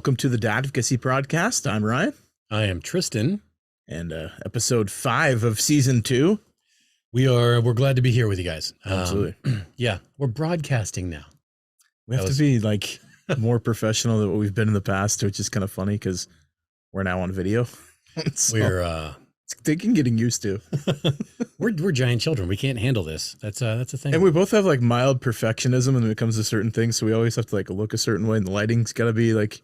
Welcome to the Dadvocacy podcast. I'm Ryan. I am Tristan. And episode 5 of season 2. We're glad to be here with you guys. Absolutely. Yeah, we're broadcasting now. We have to be like more professional than what we've been in the past, which is kind of funny because we're now on video. So it's taking getting used to. we're giant children. We can't handle this. That's a thing. And we both have like mild perfectionism when it comes to certain things, so we always have to like look a certain way, and the lighting's got to be like,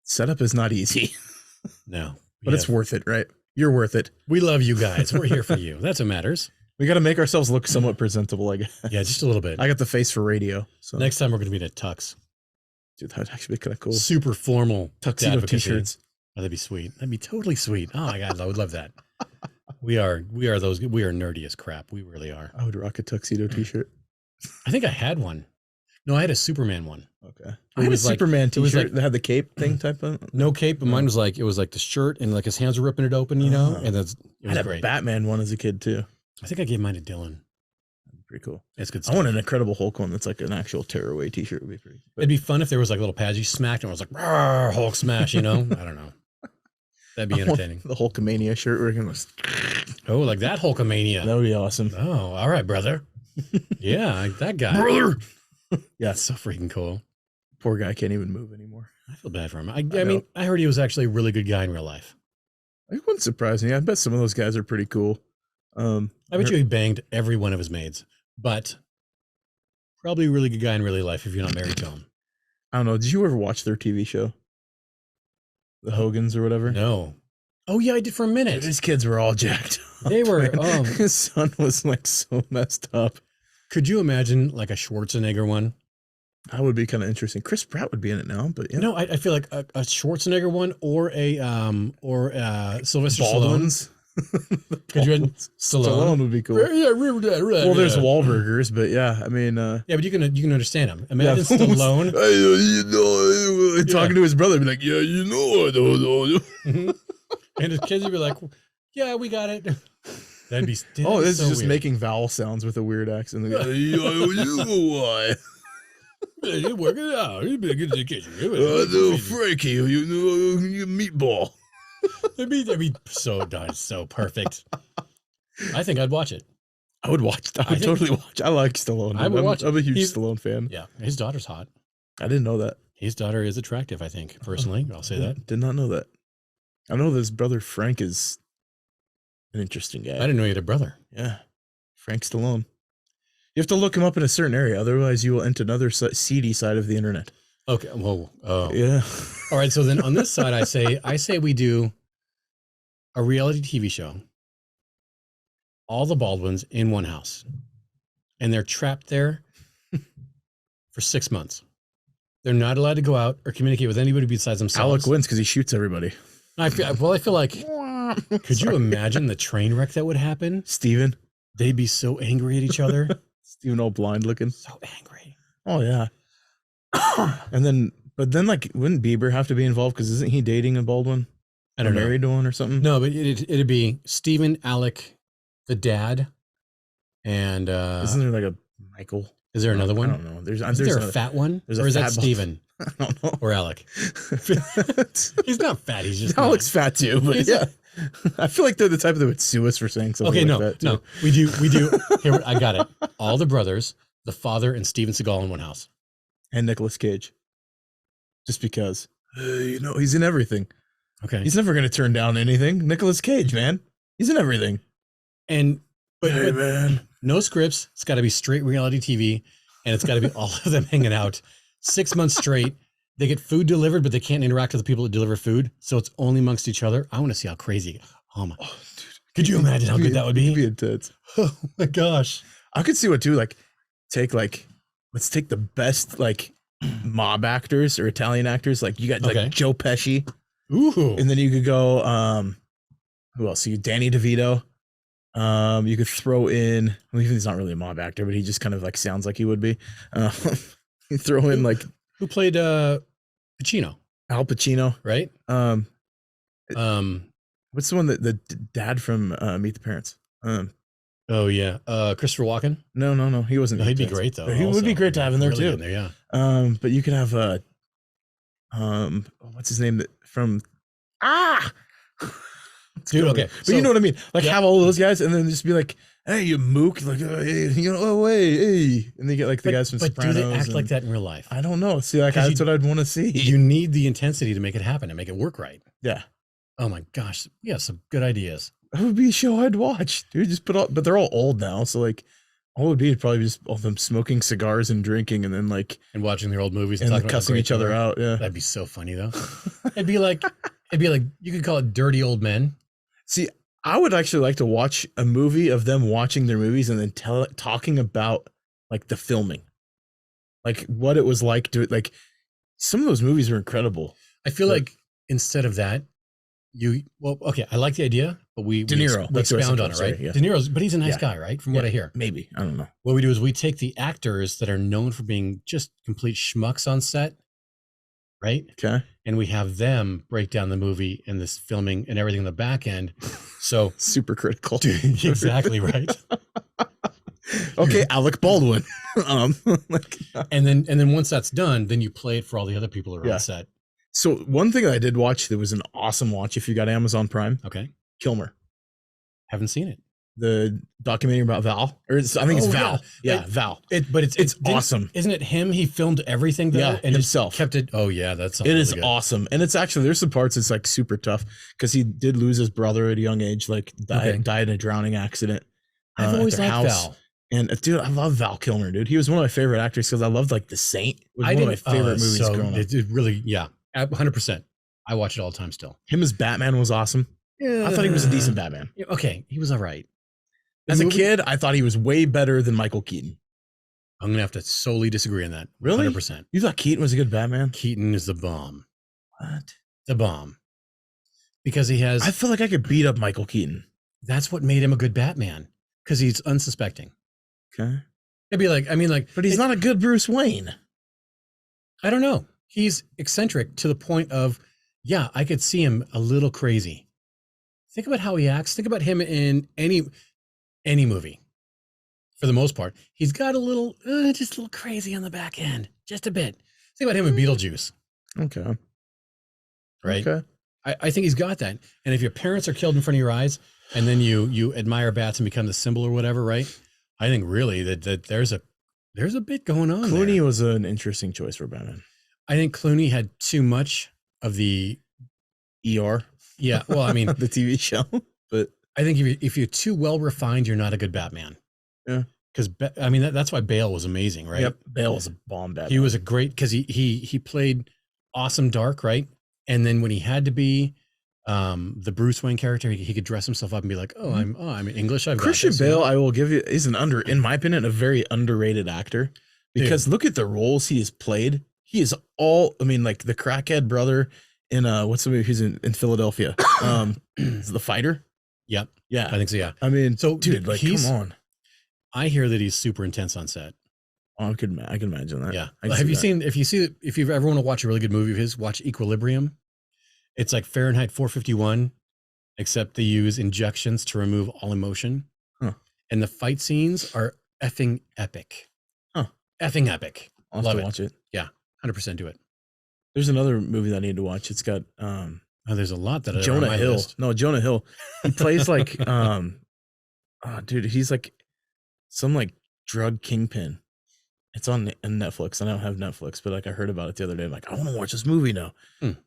setup is not easy. No, but it's worth it, right? You're worth it. We love you guys. We're here for you. That's what matters. We got to make ourselves look somewhat presentable, I guess. Yeah, just a little bit. I got the face for radio. So next time we're going to be in a tux. Dude, that'd actually be kind of cool. Super formal tuxedo t-shirts. Oh, that'd be sweet. That'd be totally sweet. Oh my God, I would love that. We are nerdy as crap. We really are. I would rock a tuxedo t-shirt. I think I had one. No, I had a Superman one. Okay. I had a Superman t-shirt that had the cape thing type of. No cape, but mine was like, it was like the shirt and like his hands were ripping it open, you know? And it was I had great. a Batman one as a kid too. I think I gave mine to Dylan. Pretty cool. That's good stuff. I want an Incredible Hulk one that's like an actual tearaway t-shirt would be pretty. It'd be fun if there was like little pads you smacked and it was like, Hulk smash, you know? I don't know. That'd be entertaining. The Hulkamania shirt where it was. Oh, like that Hulkamania. That would be awesome. Oh, all right, brother. Yeah, that guy. Brother. Yeah, it's so freaking cool. Poor guy can't even move anymore. I feel bad for him. I mean, I heard he was actually a really good guy in real life. It wouldn't surprise me. I bet some of those guys are pretty cool. I bet you he banged every one of his maids, but probably a really good guy in real life if you're not married to him. I don't know. Did you ever watch their TV show? The Hogans or whatever? No. Oh yeah, I did for a minute. Dude, his kids were all jacked up. They were. His son was like so messed up. Could you imagine like a Schwarzenegger one? That would be kind of interesting. Chris Pratt would be in it now, but yeah. No, I feel like a Schwarzenegger one or a Sylvester Baldwin's. Could you imagine Stallone would be cool. Yeah, remember that, right? Well, there's Wahlburgers, but yeah, I mean, yeah, but you can understand him. Imagine Stallone. Talking to his brother, be like, yeah, you know, I don't know. And his kids would be like, yeah, we got it. That'd be. Oh, this so is just weird. making vowel sounds with a weird accent. You know why? You work it out. You better get to the kitchen. No, Frankie, you know, you meatball. That'd be so perfect. I think I'd watch it. I would watch that. I would totally watch. I like Stallone. I would watch it. I'm a huge Stallone fan. Yeah, his daughter's hot. I didn't know that. His daughter is attractive, I think, personally. I'll say that. Did not know that. I know this brother Frank is an interesting guy. I didn't know he had a brother. Yeah. Frank Stallone. You have to look him up in a certain area. Otherwise, you will enter another seedy side of the internet. Okay. Whoa. Oh. Yeah. All right. So then on this side, I say we do a reality TV show. All the Baldwins in one house. And they're trapped there for 6 months. They're not allowed to go out or communicate with anybody besides themselves. Alec wins because he shoots everybody. I feel like, could you imagine the train wreck that would happen? Steven. They'd be so angry at each other. Steven all blind looking. So angry. Oh, yeah. But then, like, wouldn't Bieber have to be involved? Because isn't he dating a Baldwin? I don't know. Married to one or something? No, but it'd be Steven, Alec, the dad, and isn't there like a Michael? Is there another one? I don't know. There's there a fat one? Or is that Steven? I don't know. Or Alec? He's not fat. He's just Alec's fat too. But yeah, I feel like they're the type that would sue us for saying something like that. No, we do. Here, I got it. All the brothers, the father, and Steven Seagal in one house, and Nicolas Cage. Just because, you know, he's in everything. Okay, he's never going to turn down anything. Nicolas Cage, man, he's in everything. But man, no scripts. It's got to be straight reality TV, and it's got to be all of them hanging out 6 months straight. They get food delivered, but they can't interact with the people that deliver food, so it's only amongst each other. I want to see how crazy. Oh my! Oh, dude, could you imagine how good that would be? It'd be intense. Oh my gosh! I could see what too. Let's take the best like mob actors or Italian actors. Like you got like Joe Pesci. Ooh, and then you could go. Who else? So you Danny DeVito. You could throw in. Well, he's not really a mob actor, but he just kind of like sounds like he would be. You throw in like who played Pacino? Al Pacino, right? What's the one that the dad from Meet the Parents? Oh yeah, Christopher Walken. No, he wasn't. No, he'd be great though. He would be great to have in there really too. In there, yeah. But you could have what's his name from Let's Dude, go okay, with it. But so- you know what I mean? Like Yeah. have all those guys and then just be like, hey, you mook, like, hey, oh, hey. And they get like the guys from But Sopranos. do they act and- like that in real life? I don't know. See, like 'Cause that's what I'd want to see. You need the intensity to make it happen and make it work right. Yeah. Oh my gosh, we have some good ideas. That would be a show I'd watch. Dude, just put all, but they're all old now. So like all it would be probably just all them smoking cigars and drinking and then like And watching their old movies and talking about how cussing great each they other were. out. Yeah. That'd be so funny though. It'd be like you could call it Dirty Old Men. See, I would actually like to watch a movie of them watching their movies and then talking about like the filming, like what it was like to like. Some of those movies are incredible. I feel But- like instead of that, okay, I like the idea, but we De Niro, we that's what I expound said, on it, sorry, right? yeah. De Niro's, but he's a nice Yeah. guy, right? From what I hear. Maybe I don't know. What we do is we take the actors that are known for being just complete schmucks on set, right? Okay, And we have them break down the movie and this filming and everything in the back end. So super critical. exactly right. Okay, Alec Baldwin. Like, And then once that's done, then you play it for all the other people that are Yeah. on set. so one thing I did watch that was an awesome watch if you got Amazon Prime, Okay. Kilmer, Haven't seen it. the documentary about Val, or I think it's Oh, Val. yeah. Yeah, Val. But It's didn't- awesome. Isn't it him? He filmed everything though, Yeah, and just himself. kept it. Oh yeah, that's It is awesome, and it's actually there's some parts it's like super tough because he did lose his brother at a young age, like died in a drowning accident. I've at always their liked house. Val. And dude, I love Val Kilmer, dude. He was one of my favorite actors because I loved like The Saint. It was one of my favorite movies growing up. It really, yeah, 100%. I watch it all the time still. Him as Batman was awesome. I thought he was a decent Batman. Yeah, okay, he was all right. As The a movie- kid, I thought he was way better than Michael Keaton. I'm gonna have to solely disagree on that. Really? 100%. You thought Keaton was a good Batman? Keaton is the bomb. What? The bomb. Because he has. I feel like I could beat up Michael Keaton. That's what made him a good Batman. Because he's unsuspecting. Okay. It'd be like, But he's not a good Bruce Wayne. I don't know. He's eccentric to the point of, yeah, I could see him a little crazy. Think about how he acts. Think about him in any movie. For the most part, he's got a little, just a little crazy on the back end, just a bit. Think about him in Beetlejuice, Okay. right? Okay. I think he's got that. And if your parents are killed in front of your eyes, and then you admire bats and become the symbol or whatever, right? I think really that there's a bit going on. Clooney there. was an interesting choice for Batman. I think Clooney had too much of the. ER, Yeah, well, I mean, the TV show. But I think if you're too well refined, you're not a good Batman. Yeah. Because that's why Bale was amazing, right? Yep, Bale was a bomb Batman. He was a great because he played awesome dark, right? And then when he had to be the Bruce Wayne character, he could dress himself up and be like, "Oh, I'm English. I've got Christian this," you know? Bale, I will give you, is in my opinion, a very underrated actor because look at the roles he has played. He is like the crackhead brother in what's the movie he's in Philadelphia? Is The Fighter? Yep. Yeah. I think so. Yeah. I mean, So, dude, like, he's- come on. I hear that he's super intense on set. Oh, I can imagine that. Yeah. I can Have see you that. seen if you've ever want to watch a really good movie of his, watch Equilibrium. It's like Fahrenheit 451, except they use injections to remove all emotion. Huh. And the fight scenes are effing epic. Huh. Effing epic. I'll have Love to it. watch it. 100% do it. There's another movie that I need to watch. It's got Oh, there's a lot that are on Jonah my Hill. list. No, Jonah Hill. He plays like dude, he's like some like drug kingpin. It's on Netflix. I don't have Netflix, but like I heard about it the other day. I'm like, I want to watch this movie now.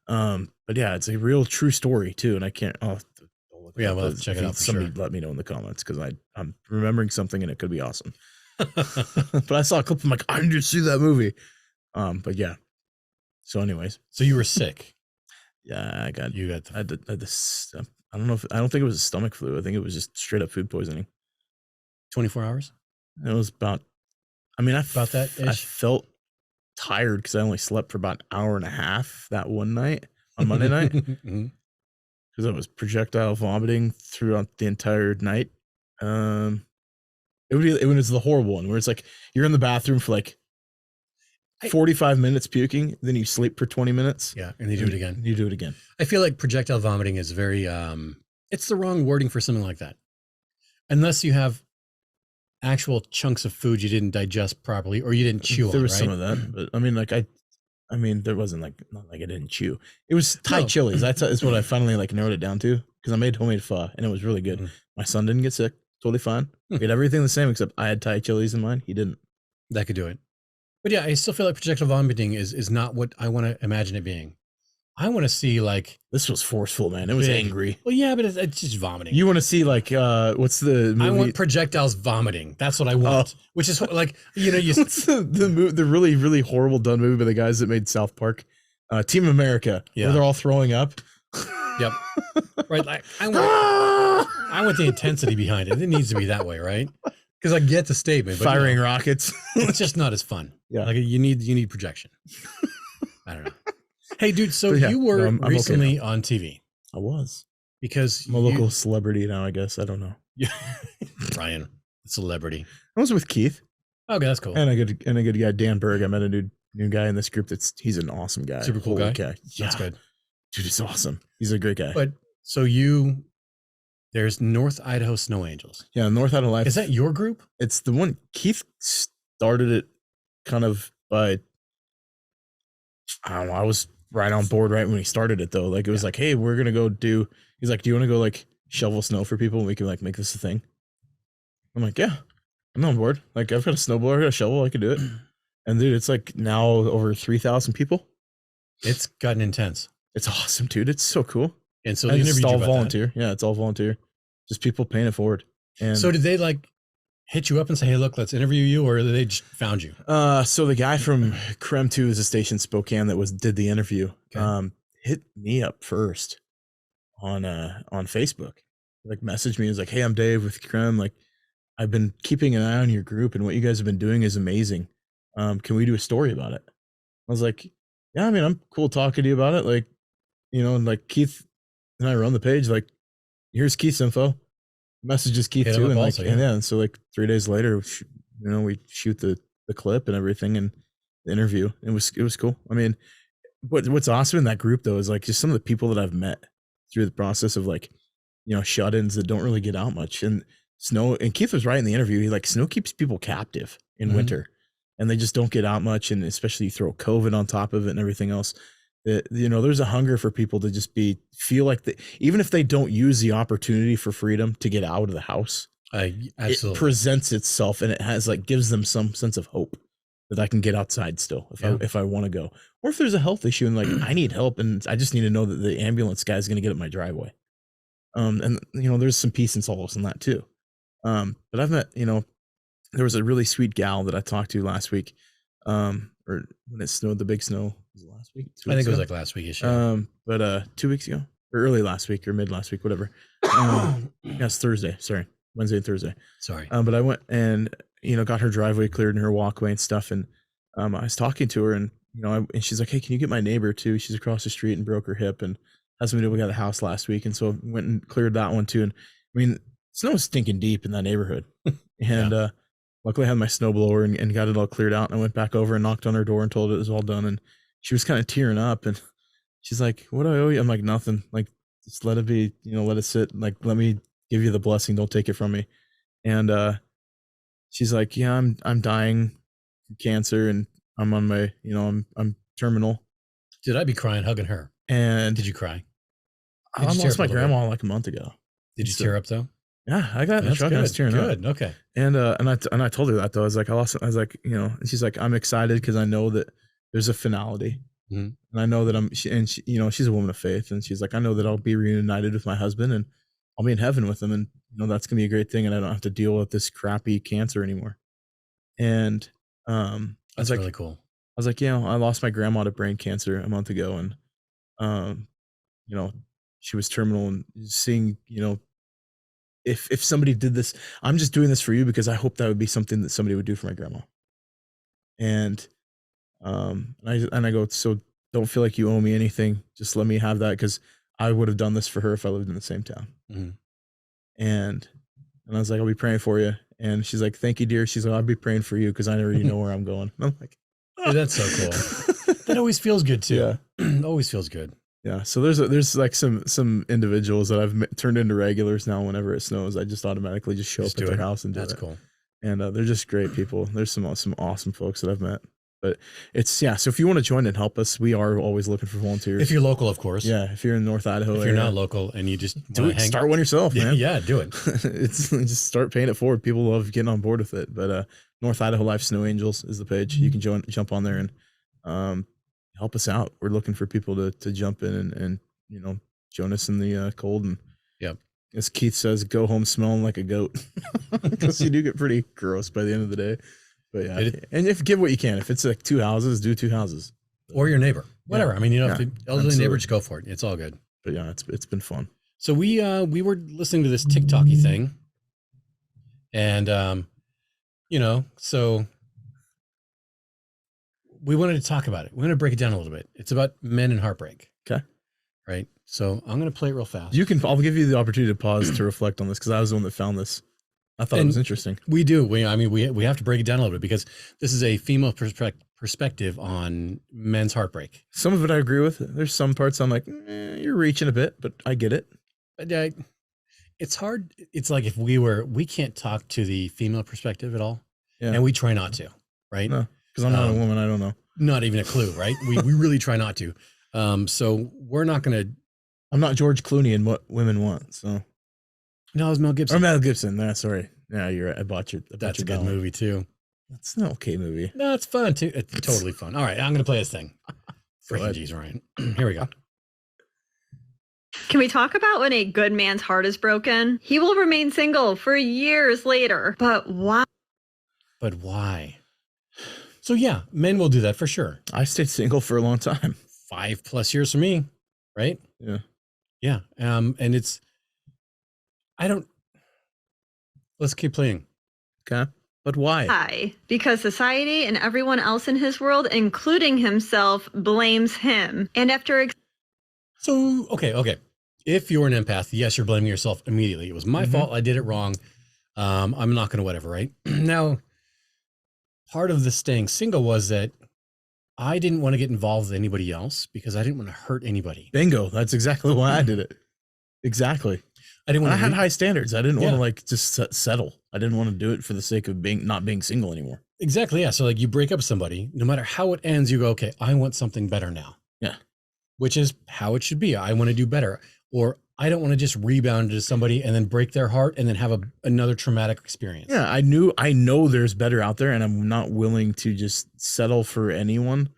But yeah, it's a real true story too, and I can't. I'll look it Yeah, up, we'll but check it if out for somebody sure. let me know in the comments because I'm remembering something and it could be awesome. But I saw a clip. I'm like, I need to see that movie. But yeah. So, anyways, So you were sick. yeah, I had this. I don't think it was a stomach flu. I think it was just straight up food poisoning. 24 hours? It was about. I mean, About that I ish? felt tired because I only slept for about an hour and a half that one night on Monday night Mhm. because I was projectile vomiting throughout the entire night. It was the horrible one where it's like you're in the bathroom for like 45 minutes puking, then you sleep for 20 minutes. Yeah, and you do it again. You do it again. I feel like projectile vomiting is very it's the wrong wording for something like that. Unless you have actual chunks of food you didn't digest properly or you didn't chew on, There was right? some of that, but I mean, like I I mean, there wasn't like, not like I didn't chew. It was Thai No. chilies. That's what I finally like narrowed it down to, because I made homemade pho and it was really good. Mhm. My son didn't get sick. Totally fine. We had everything the same except I had Thai chilies in mine. He didn't. That could do it. But yeah, I still feel like projectile vomiting is not what I want to imagine it being. I want to see like This was forceful, man. It was big- angry. Well, yeah, but it's just vomiting. You want to see like what's the movie? I want projectiles vomiting. That's what I want. Which is like, you know, What's the really really horrible done movie by the guys that made South Park, Team America, Yeah. where they're all throwing up. Yep. Right. Like I want the intensity behind it. It needs to be that way, right? Because I get the statement, but Firing you know, rockets. it's just not as fun. Yeah. Like you need projection. I don't know. Hey, dude. So But yeah, you were no, I'm okay recently on TV I was. because I'm a local celebrity now, I guess. I don't know. Ryan, celebrity. I was with Keith Okay, that's cool. and a good guy, Dan Berg. I met a new guy in this group. He's an awesome guy. Super cool Holy guy. cow. Yeah. That's good. Dude, he's awesome. He's a great guy. But so there's North Idaho Snow Angels. Yeah, North Idaho Life. Is that your group? It's the one Keith started it kind of by, I don't know, I was right on board right when he started it though. Like it was like, hey, we're gonna go he's like, do you want to go like shovel snow for people and we can like make this a thing? I'm like, yeah, I'm on board. Like I've got a snowblower, I got a shovel, I can do it. And dude, it's like now over 3,000 people. It's gotten intense. It's awesome, dude. It's so cool. And so And they it's interviewed you all about that. volunteer. Yeah, it's all volunteer. Just people paying it forward. And So did they like hit you up and say, hey, look, let's interview you, or they just found you? so the guy from Creme 2 is a station in Spokane that did the interview. Okay. Hit me up first on Facebook. Like messaged me. He was like, hey, I'm Dave with Creme. Like I've been keeping an eye on your group and what you guys have been doing is amazing. Can we do a story about it? I was like, yeah, I mean, I'm cool talking to you about it. Like, you know, and like Keith and I run the page, like, here's Keith's info. Messages Keith Hit him too. up And like, also, yeah. and so like 3 days later, we shoot the clip and everything and the interview. It was cool. I mean, what's awesome in that group though is like just some of the people that I've met through the process of like, you know, shut-ins that don't really get out much. And snow, and Keith was right in the interview. He like, snow keeps people captive in winter and they just don't get out much. And especially you throw COVID on top of it and everything else. That, you know, there's a hunger for people to just feel like even if they don't use the opportunity for freedom to get out of the house, Absolutely. it presents itself and it has like gives them some sense of hope that I can get outside still if I want to go, or if there's a health issue and like I need help and I just need to know that the ambulance guy is going to get up my driveway. And you know, there's some peace and solace in that too. But I've met, you know, there was a really sweet gal that I talked to last week, or when it snowed, the big snow. Was it last week? I think it was like last week. But 2 weeks ago, or early last week, or mid last week, whatever. Yes, Thursday. Sorry, Wednesday and Thursday. Sorry. But I went and, you know, got her driveway cleared and her walkway and stuff, and I was talking to her, and you know, and she's like, "Hey, can you get my neighbor too? She's across the street and broke her hip and has somebody we got a house last week, and so went and cleared that one too." And I mean, snow was stinking deep in that neighborhood, and luckily I had my snowblower and got it all cleared out. And I went back over and knocked on her door and told her it was all done, and she was kind of tearing up, and she's like, "What do I owe you?" I'm like, "Nothing. Like, just let it be. You know, let it sit. Like, let me give you the blessing. Don't take it from me." And she's like, "Yeah, I'm dying from cancer, and I'm on my, you know, I'm terminal." Did I be crying hugging her? And Did you cry? I lost my grandma like a month ago. Did you tear up though? Yeah, I got in the That's truck and I was tearing up. Good. Okay. And I told her that though. I was like, I was like, you know, and she's like, "I'm excited because I know that there's a finality, Mhm. and I know that she, you know, she's a woman of faith, and she's like, I know that I'll be reunited with my husband and I'll be in heaven with him, and you know that's gonna be a great thing, and I don't have to deal with this crappy cancer anymore." And I was That's like, really cool. I was like, you know, I lost my grandma to brain cancer a month ago, and you know, she was terminal, and seeing, you know, if somebody did this, I'm just doing this for you because I hope that would be something that somebody would do for my grandma. And I go, so don't feel like you owe me anything. Just let me have that, because I would have done this for her if I lived in the same town. Mhm. And I was like, I'll be praying for you. And she's like, thank you, dear. She's like, I'll be praying for you because I already know where I'm going. And I'm like, Dude, that's so cool. That always feels good too. Yeah. Always feels good. Yeah. So there's like some individuals that I've turned into regulars now. Whenever it snows, I just automatically just show Just up at do their it. house and do That's it. cool. And they're just great people. There's some awesome folks that I've met. But it's, yeah. So if you want to join and help us, we are always looking for volunteers. If you're local, of course. Yeah. If you're in North Idaho, if you're not local and you just start one yourself, man. Yeah, do it. It's just start paying it forward. People love getting on board with it. But North Idaho Life Snow Angels is the page. You can jump on there and help us out. We're looking for people to jump in and join us in the cold. And as Keith says, go home smelling like a goat, because you do get pretty gross by the end of the day. But yeah, and give what you can. If it's like 2 houses, do 2 houses, or your neighbor, whatever. I mean, if the elderly absolutely. neighbor, just go for it. It's all good. But yeah, it's been fun. So we were listening to this TikTok-y thing, and so we wanted to talk about it. We're going to break it down a little bit. It's about men and heartbreak. Okay. Right. So I'm going to play it real fast. I'll give you the opportunity to pause to reflect on this, because I was the one that found this. I thought it was interesting. We do. We have to break it down a little bit, because this is a female perspective on men's heartbreak. Some of it I agree with. There's some parts I'm like, you're reaching a bit, but I get it. But it's hard. It's like if we can't talk to the female perspective at all. Yeah. And we try not to, right? No, because I'm not a woman. I don't know. Not even a clue, right? We really try not to. So we're not going to. I'm not George Clooney in What Women Want. So no, it was Mel Gibson. Or Mel Gibson. Yeah, sorry. Yeah, you're right. I bought your. That's a good movie too. That's an okay movie. No, it's fun too. It's totally fun. All right, I'm going to play this thing. Freaking jeez, Ryan. Here we go. Can we talk about when a good man's heart is broken? He will remain single for years later. But why? But why? So yeah, men will do that for sure. I stayed single for a long time. 5+ years for me, right? Yeah. Yeah. And let's keep playing. Okay. But why? Why? Because society and everyone else in his world, including himself, blames him. And after... So, okay. If you're an empath, yes, you're blaming yourself immediately. It was my fault. I did it wrong. I'm not going to whatever, right? Now, part of the staying single was that I didn't want to get involved with anybody else because I didn't want to hurt anybody. Bingo. That's exactly why I did it. Exactly. I didn't want. I had high standards. I didn't want to like just settle. I didn't want to do it for the sake of not being single anymore. Exactly. Yeah. So like you break up with somebody, no matter how it ends, you go, okay, I want something better now. Yeah. Which is how it should be. I want to do better, or I don't want to just rebound to somebody and then break their heart and then have another traumatic experience. Yeah. I know there's better out there, and I'm not willing to just settle for anyone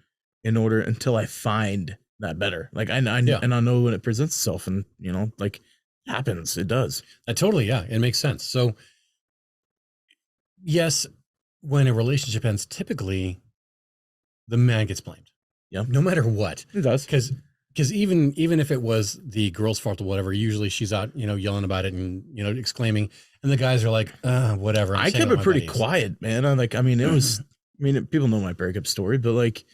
until I find that better. Like and I know when it presents itself, and like happens, it does. Totally. Yeah. It makes sense. So yes, when a relationship ends, typically the man gets blamed. Yeah. No matter what. It does. Because even if it was the girl's fault or whatever, usually she's out, yelling about it and, exclaiming, and the guys are like, whatever. I kept it pretty quiet, man. People know my breakup story, but like,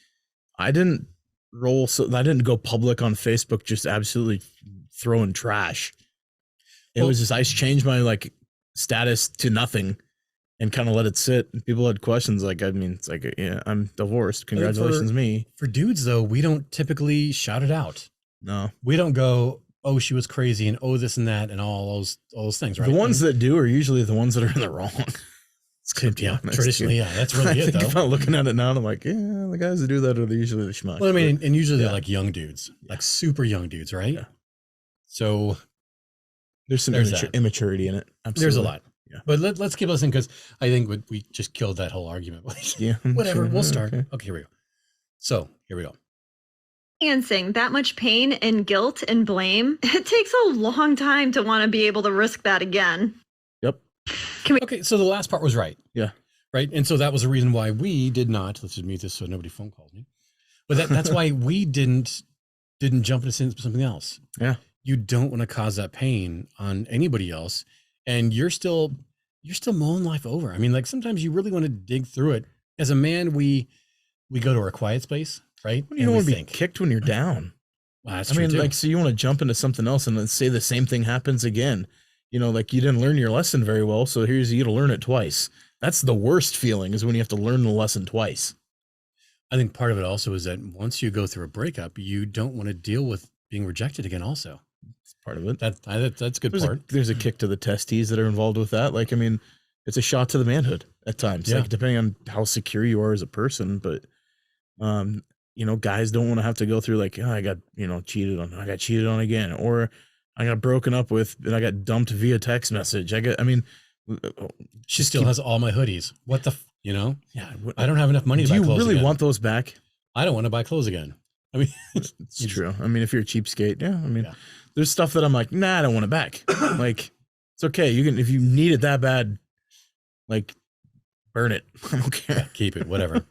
I didn't go public on Facebook, just absolutely throwing trash. It was just, I changed my like status to nothing and kind of let it sit. And people had questions like, it's like, yeah, I'm divorced. Congratulations, me. For dudes though, we don't typically shout it out. No, we don't go, oh, she was crazy, and oh, this and that, and all those things, right? The ones that do are usually the ones that are in the wrong. Traditionally, yeah, that's really it though. About looking at it now, and I'm like, yeah, the guys that do that are usually the schmucks. Well, and usually they're like young dudes, like super young dudes, right? Yeah. So there's some immaturity in it. Absolutely. There's a lot. Yeah. But let's keep listening, because I think we just killed that whole argument. Yeah. Whatever. We'll start. Okay, here we go. So here we go. Experiencing that much pain and guilt and blame, it takes a long time to want to be able to risk that again. Yep. Okay, so the last part was right. Yeah. Right. And so that was the reason why we did not, let's just mute this so nobody phone calls me. But that's why we didn't jump into something else. Yeah. You don't want to cause that pain on anybody else. And you're still mulling life over. I mean, like sometimes you really want to dig through it. As a man, we go to our quiet space, right? You don't want to be kicked when you're down. Well, that's true too. Like, so you want to jump into something else and then say the same thing happens again. Like you didn't learn your lesson very well, so here's you to learn it twice. That's the worst feeling, is when you have to learn the lesson twice. I think part of it also is that once you go through a breakup, you don't want to deal with being rejected again also. That's part of it. That's a good part. There's a kick to the testes that are involved with that. Like, it's a shot to the manhood at times, like depending on how secure you are as a person. But You know, guys don't want to have to go through like, oh, I got, you know, I got cheated on again, or I got broken up with and I got dumped via text message. I mean, She still has all my hoodies. What the, you know? yeah. I don't have enough money to Do buy you clothes really again. want those back? I don't want to buy clothes again. I mean, It's true. I mean, if you're a cheapskate, yeah. I mean, Yeah. there's stuff that I'm like, nah, I don't want it back. Like, it's okay. You can, if you need it that bad, like, burn it. I don't care. Yeah, keep it, whatever.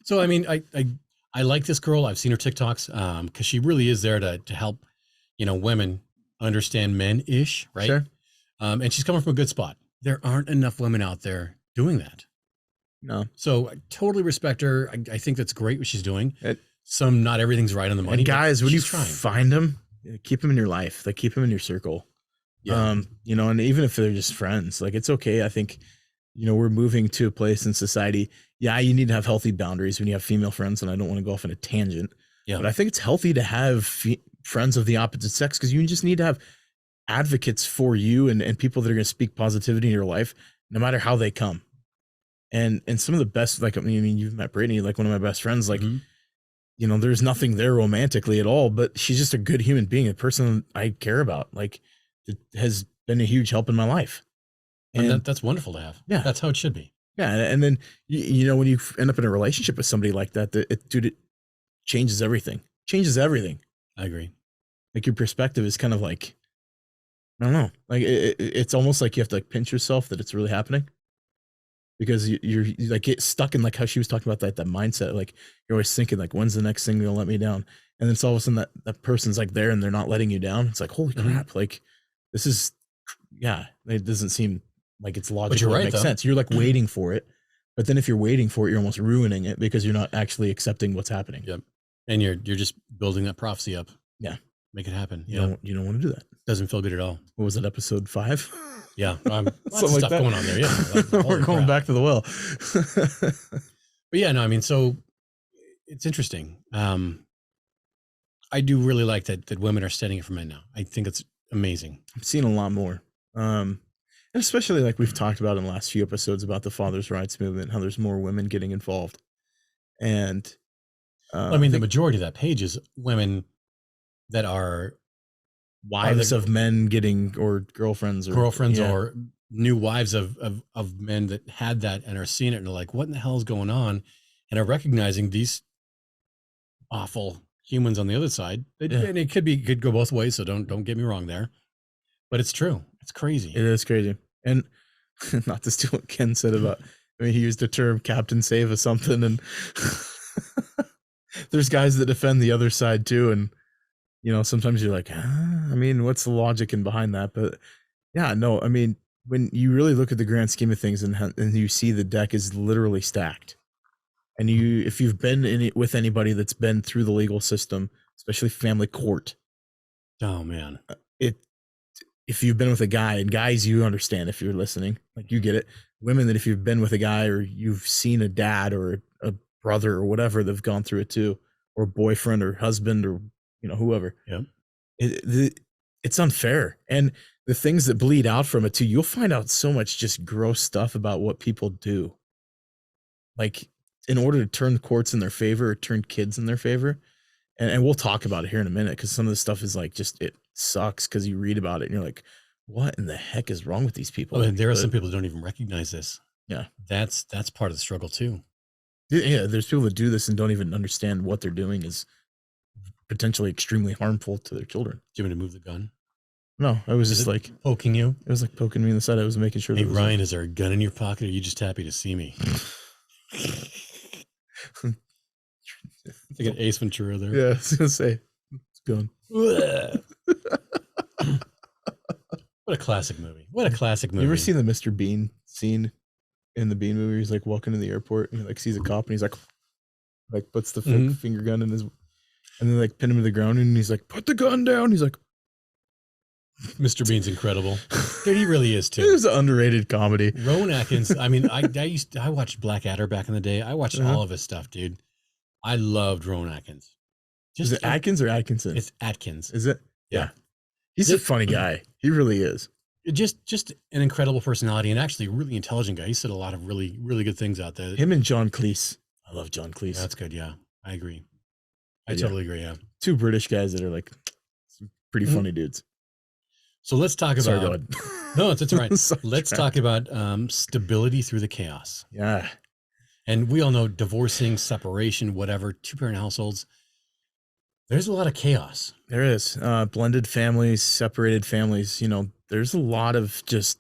So, I mean, I like this girl. I've seen her TikToks because she really is there to help, you know, women understand men-ish, right? Sure. And she's coming from a good spot. There aren't enough women out there doing that. No. So I totally respect her. I think that's great what she's doing. It- Not everything's right on the money. And but guys, when you she's trying. find them, keep them in your life. Like, keep them in your circle. Yeah. You know, and even if they're just friends, like, it's okay. I think, you know, we're moving to a place in society. Yeah, you need to have healthy boundaries when you have female friends, and I don't want to go off on a tangent. Yeah. But I think it's healthy to have friends of the opposite sex, because you just need to have advocates for you and people that are going to speak positivity in your life, no matter how they come. And some of the best, like, I mean, you've met Brittany, like one of my best friends, like, Mhm. you know, there's nothing there romantically at all, but she's just a good human being, a person I care about, like, that has been a huge help in my life. And that's wonderful to have. Yeah. That's how it should be. Yeah, and then you know, when you end up in a relationship with somebody like that, it changes everything. Changes everything. I agree. Like, your perspective is kind of like, I don't know, like it's almost like you have to like pinch yourself that it's really happening, because you like get stuck in, like how she was talking about that mindset. Like, you're always thinking like, when's the next thing gonna let me down? And then it's all of a sudden that person's like there and they're not letting you down. It's like, holy Mhm. crap! Like, this is, yeah, it doesn't seem like it's logical. you're It right, makes though. sense. You're like waiting for it, but then if you're waiting for it, you're almost ruining it because you're not actually accepting what's happening. Yep. And you're just building that prophecy up. Yeah. Make it happen. You don't want to do that. Doesn't feel good at all. What was it, episode 5? Yeah. Lots of Something like stuff that. going on there. Yeah. We're Holy going crap. back to the well. But yeah, no, I mean, so it's interesting. I do really like that women are standing up for men now. I think it's amazing. I'm seeing a lot more. And especially like we've talked about in the last few episodes about the fathers' rights movement, how there's more women getting involved. And I mean, the majority of that page is women that are wives of men getting, or girlfriends, yeah. or new wives of men that had that and are seeing it and are like, what in the hell is going on? And are recognizing these awful humans on the other side. And it could go both ways. So don't get me wrong there, but it's true. It's crazy. It is crazy. And not to steal what Ken said about, I mean, he used the term Captain Save or something, and there's guys that defend the other side too. And, you know, sometimes you're like, I mean, what's the logic in behind that? But yeah, no, I mean, when you really look at the grand scheme of things and you see the deck is literally stacked, and if you've been in it with anybody that's been through the legal system, especially family court, Oh man. if you've been with a guy, and guys, you understand, if you're listening, like, you get it. Women, that if you've been with a guy, or you've seen a dad or a brother or whatever, they've gone through it too, or boyfriend or husband, or, you know, whoever. Yep. It's unfair. And the things that bleed out from it too, you'll find out so much just gross stuff about what people do, like, in order to turn courts in their favor or turn kids in their favor. And we'll talk about it here in a minute, because some of this stuff is like, just, it sucks because you read about it and you're like, what in the heck is wrong with these people? Oh, and there are some people that don't even recognize this. Yeah. That's part of the struggle too. Yeah, there's people that do this and don't even understand what they're doing is potentially extremely harmful to their children. Do you want me to move the gun? No, I was Is just it like, poking you? it was like poking me in the side. I was making sure. Hey, that Ryan, is there a gun in your pocket, or are you just happy to see me? It's like an Ace Ventura there. Yeah, I was gonna say, it's going. What a classic movie. What a classic movie. You ever seen the Mr. Bean scene in the Bean movie? He's like walking in the airport and he like sees a cop and he's like puts the finger gun in his, and then like pin him to the ground and he's like, put the gun down. He's like, Mr. Bean's incredible. Dude, he really is too. It was an underrated comedy. Rowan Atkins. I mean, I watched Blackadder back in the day. I watched all of his stuff, dude. I loved Rowan Atkins. Is it Atkins or Atkinson? It's Atkins. Is it? Yeah. He's a funny guy. He really is. Just an incredible personality, and actually a really intelligent guy. He said a lot of really, really good things out there. Him and John Cleese. I love John Cleese. That's good. Yeah. I agree. I Yeah. totally agree. Yeah. Two British guys that are like some pretty Mhm. funny dudes. So let's talk Sorry, go about, ahead. no, it's all right. Sorry, Let's Jack. talk about stability through the chaos. Yeah. And we all know divorcing, separation, whatever, 2-parent households, there's a lot of chaos. There is blended families, separated families. You know, there's a lot of just,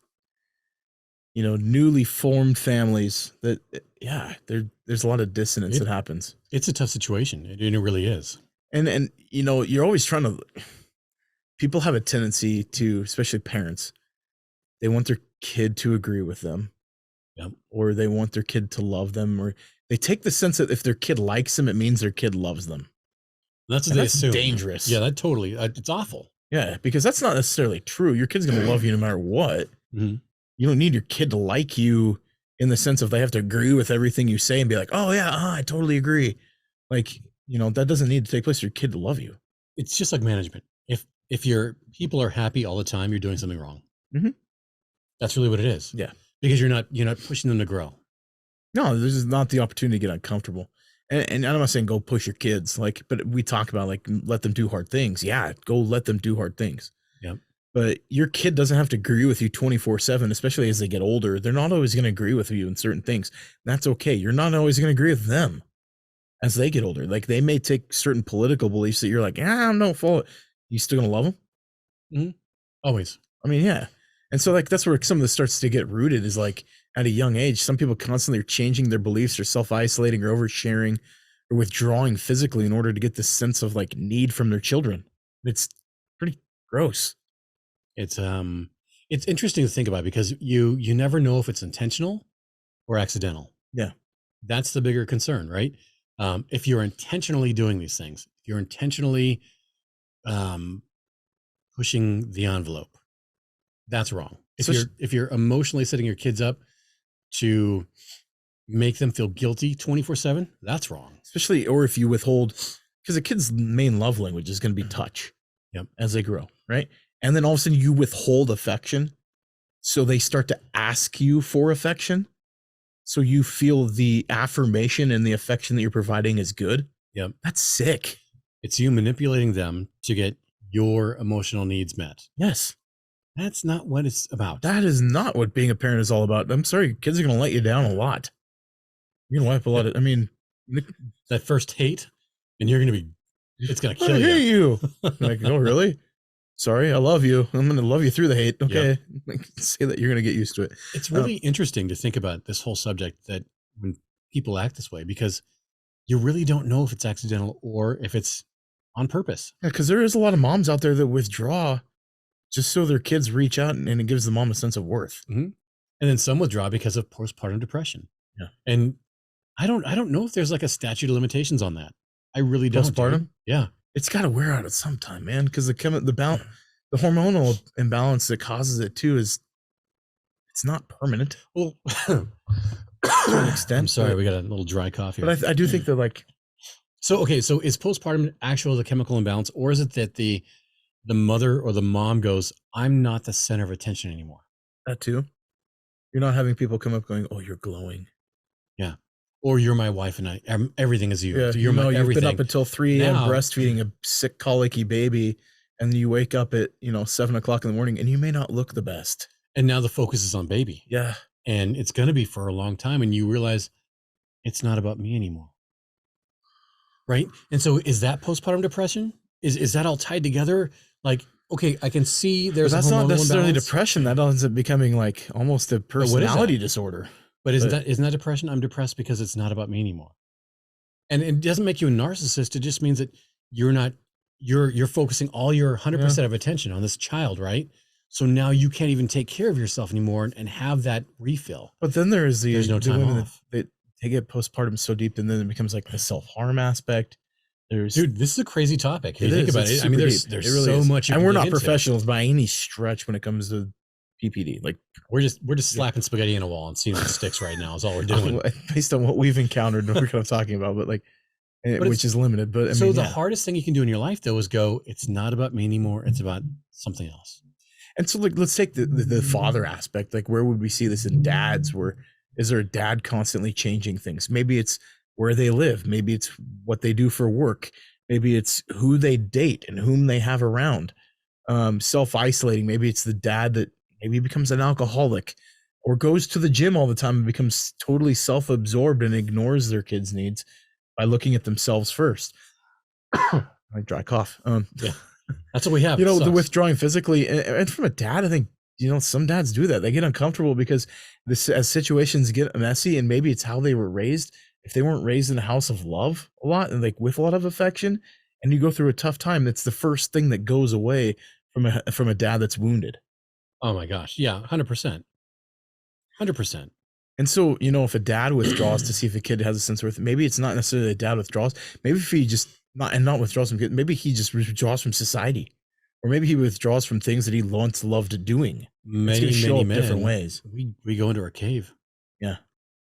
you know, newly formed families that, yeah, there's a lot of dissonance that happens. It's a tough situation. It really is. And, you know, you're always trying to, people have a tendency to, especially parents, they want their kid to agree with them. Yep. Or they want their kid to love them, or they take the sense that if their kid likes them, it means their kid loves them. That's what And they that's assume. dangerous. Yeah, that totally, it's awful. Yeah, because that's not necessarily true. Your kid's going to love you no matter what. Mhm. You don't need your kid to like you in the sense of they have to agree with everything you say and be like, oh yeah, I totally agree. Like, you know, that doesn't need to take place for your kid to love you. It's just like management. If your people are happy all the time, you're doing something wrong. Mhm. That's really what it is. Yeah. Because you're not pushing them to grow. No, this is not the opportunity to get uncomfortable. And I'm not saying go push your kids, like, but we talk about like let them do hard things. Yeah, go let them do hard things. Yep. But your kid doesn't have to agree with you 24/7, especially as they get older. They're not always going to agree with you in certain things. That's okay. You're not always going to agree with them as they get older. Like they may take certain political beliefs that you're like, I don't follow it. You still going to love them? Mm-hmm. Always. I mean, yeah. And so like that's where some of this starts to get rooted is like at a young age, some people constantly are changing their beliefs or self-isolating or oversharing or withdrawing physically in order to get this sense of like need from their children. It's pretty gross. It's interesting to think about because you never know if it's intentional or accidental. Yeah. That's the bigger concern, right? If you're intentionally doing these things, if you're intentionally pushing the envelope, that's wrong. If you're emotionally setting your kids up to make them feel guilty 24/7, that's wrong. Especially, or if you withhold, because a kid's main love language is going to be touch. Yep. As they grow, right? And then all of a sudden you withhold affection. So they start to ask you for affection. So you feel the affirmation and the affection that you're providing is good. Yep. That's sick. It's you manipulating them to get your emotional needs met. Yes. That's not what it's about. That is not what being a parent is all about. I'm sorry, kids are going to let you down a lot. You're going to wipe a lot of, I mean, that first hate, and you're going to be, it's going to kill I hate you. Like, oh, really? Sorry, I love you. I'm going to love you through the hate. Okay. Yep. Like, say that you're going to get used to it. It's really interesting to think about this whole subject that when people act this way, because you really don't know if it's accidental or if it's on purpose. Yeah, because there is a lot of moms out there that withdraw just so their kids reach out and it gives the mom a sense of worth. Mm-hmm. And then some withdraw because of postpartum depression. Yeah. And I don't know if there's like a statute of limitations on that. I really don't. Postpartum? Dude. Yeah. It's got to wear out at some time, man. Because the hormonal imbalance that causes it too it's not permanent. Well, to an extent. I'm sorry, we got a little dry cough here. But I do think that like. So is postpartum actual the chemical imbalance, or is it that the mother or the mom goes, I'm not the center of attention anymore? That too. You're not having people come up going, oh, you're glowing. Yeah. Or you're my wife and everything is you. Yeah, You're my everything. You've been up until 3 a.m. Now, breastfeeding a sick colicky baby, and you wake up at 7 o'clock in the morning, and you may not look the best. And now the focus is on baby. Yeah, and it's going to be for a long time, and you realize it's not about me anymore, right? And so, is that postpartum depression? Is that all tied together? Like, okay, I can see there's that's not necessarily imbalance. depression. That ends up becoming like almost a personality disorder. But isn't that depression? I'm depressed because it's not about me anymore. And it doesn't make you a narcissist. It just means that you're focusing all your 100% of attention on this child, right? So now you can't even take care of yourself anymore and have that refill. But then there's no time women off. that they get postpartum so deep, and then it becomes like the self-harm aspect. Dude, this is a crazy topic. If you think about it. I mean, there's really so much. And we're not professionals by any stretch when it comes to PPD. Like we're just slapping spaghetti in a wall and seeing what sticks right now is all we're doing. Based on what we've encountered and we're kind of talking about, but which is limited. But I mean, the hardest thing you can do in your life though is go, it's not about me anymore. It's about something else. And so like, let's take the father aspect. Like where would we see this in dads? Where is there a dad constantly changing things? Maybe it's where they live. Maybe it's what they do for work. Maybe it's who they date and whom they have around. Self-isolating. Maybe it's the dad that maybe becomes an alcoholic or goes to the gym all the time and becomes totally self-absorbed and ignores their kids' needs by looking at themselves first. I dry cough. Yeah, that's what we have. The withdrawing physically, and from a dad, I think, some dads do that. They get uncomfortable because as situations get messy, and maybe it's how they were raised. If they weren't raised in a house of love a lot and like with a lot of affection, and you go through a tough time, that's the first thing that goes away from a dad that's wounded. Oh my gosh. Yeah. 100%. 100%. And so, if a dad withdraws to see if a kid has a sense of worth, maybe it's not necessarily a dad withdraws. Maybe if he just not withdraws from kids, maybe he just withdraws from society, or maybe he withdraws from things that he once loved doing. Many men, different ways. We go into our cave. Yeah.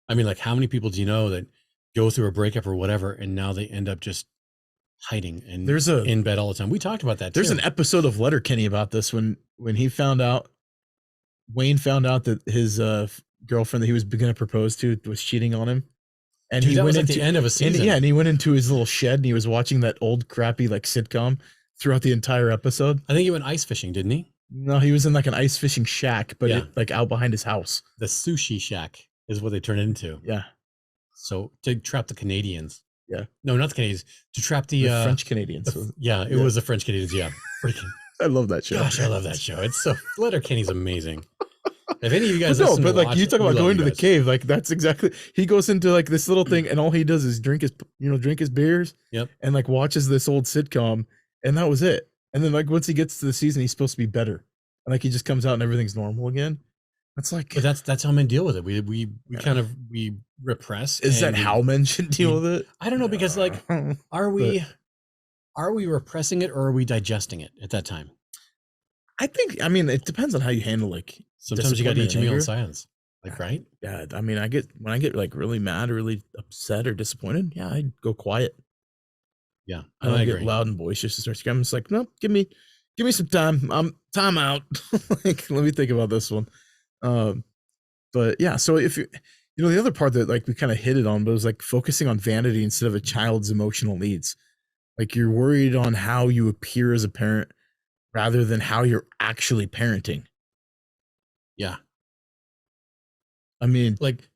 I mean, like, how many people do you know that go through a breakup or whatever, and now they end up just hiding and in bed all the time? We talked about that. There's an episode of Letterkenny about this when Wayne found out that his girlfriend that he was going to propose to was cheating on him, and he went into the end of a season. And he went into his little shed and he was watching that old crappy like sitcom throughout the entire episode. I think he went ice fishing, didn't he? No, he was in like an ice fishing shack, but like out behind his house. The sushi shack is what they turned into. Yeah. So to trap the Canadians. Yeah. No, not the Canadians. To trap the French Canadians. It was the French Canadians. Yeah. Freaking. I love that show. Gosh, I love that show. It's so Letterkenny's amazing. If any of you guys listen but to like you talk about going to the cave, like that's exactly, he goes into like this little thing and all he does is drink his beers. Yep. And like watches this old sitcom, and that was it. And then like once he gets to the season, he's supposed to be better. And like he just comes out and everything's normal again. That's like, but that's how men deal with it. We kind of repress. Is that how men should deal with it? I don't know, because like, are we repressing it or are we digesting it at that time? I mean, it depends on how you handle like. Sometimes you got to eat your meal in silence, like, right? Yeah, I mean, when I get like really mad or really upset or disappointed, yeah, I go quiet. Yeah, I don't get loud and boisterous and start screaming. It's like, no, give me some time. Time out. Like, let me think about this one. But yeah, so if you the other part that like we kind of hit it on, but it was like focusing on vanity instead of a child's emotional needs. Like you're worried on how you appear as a parent rather than how you're actually parenting. Yeah. I mean, like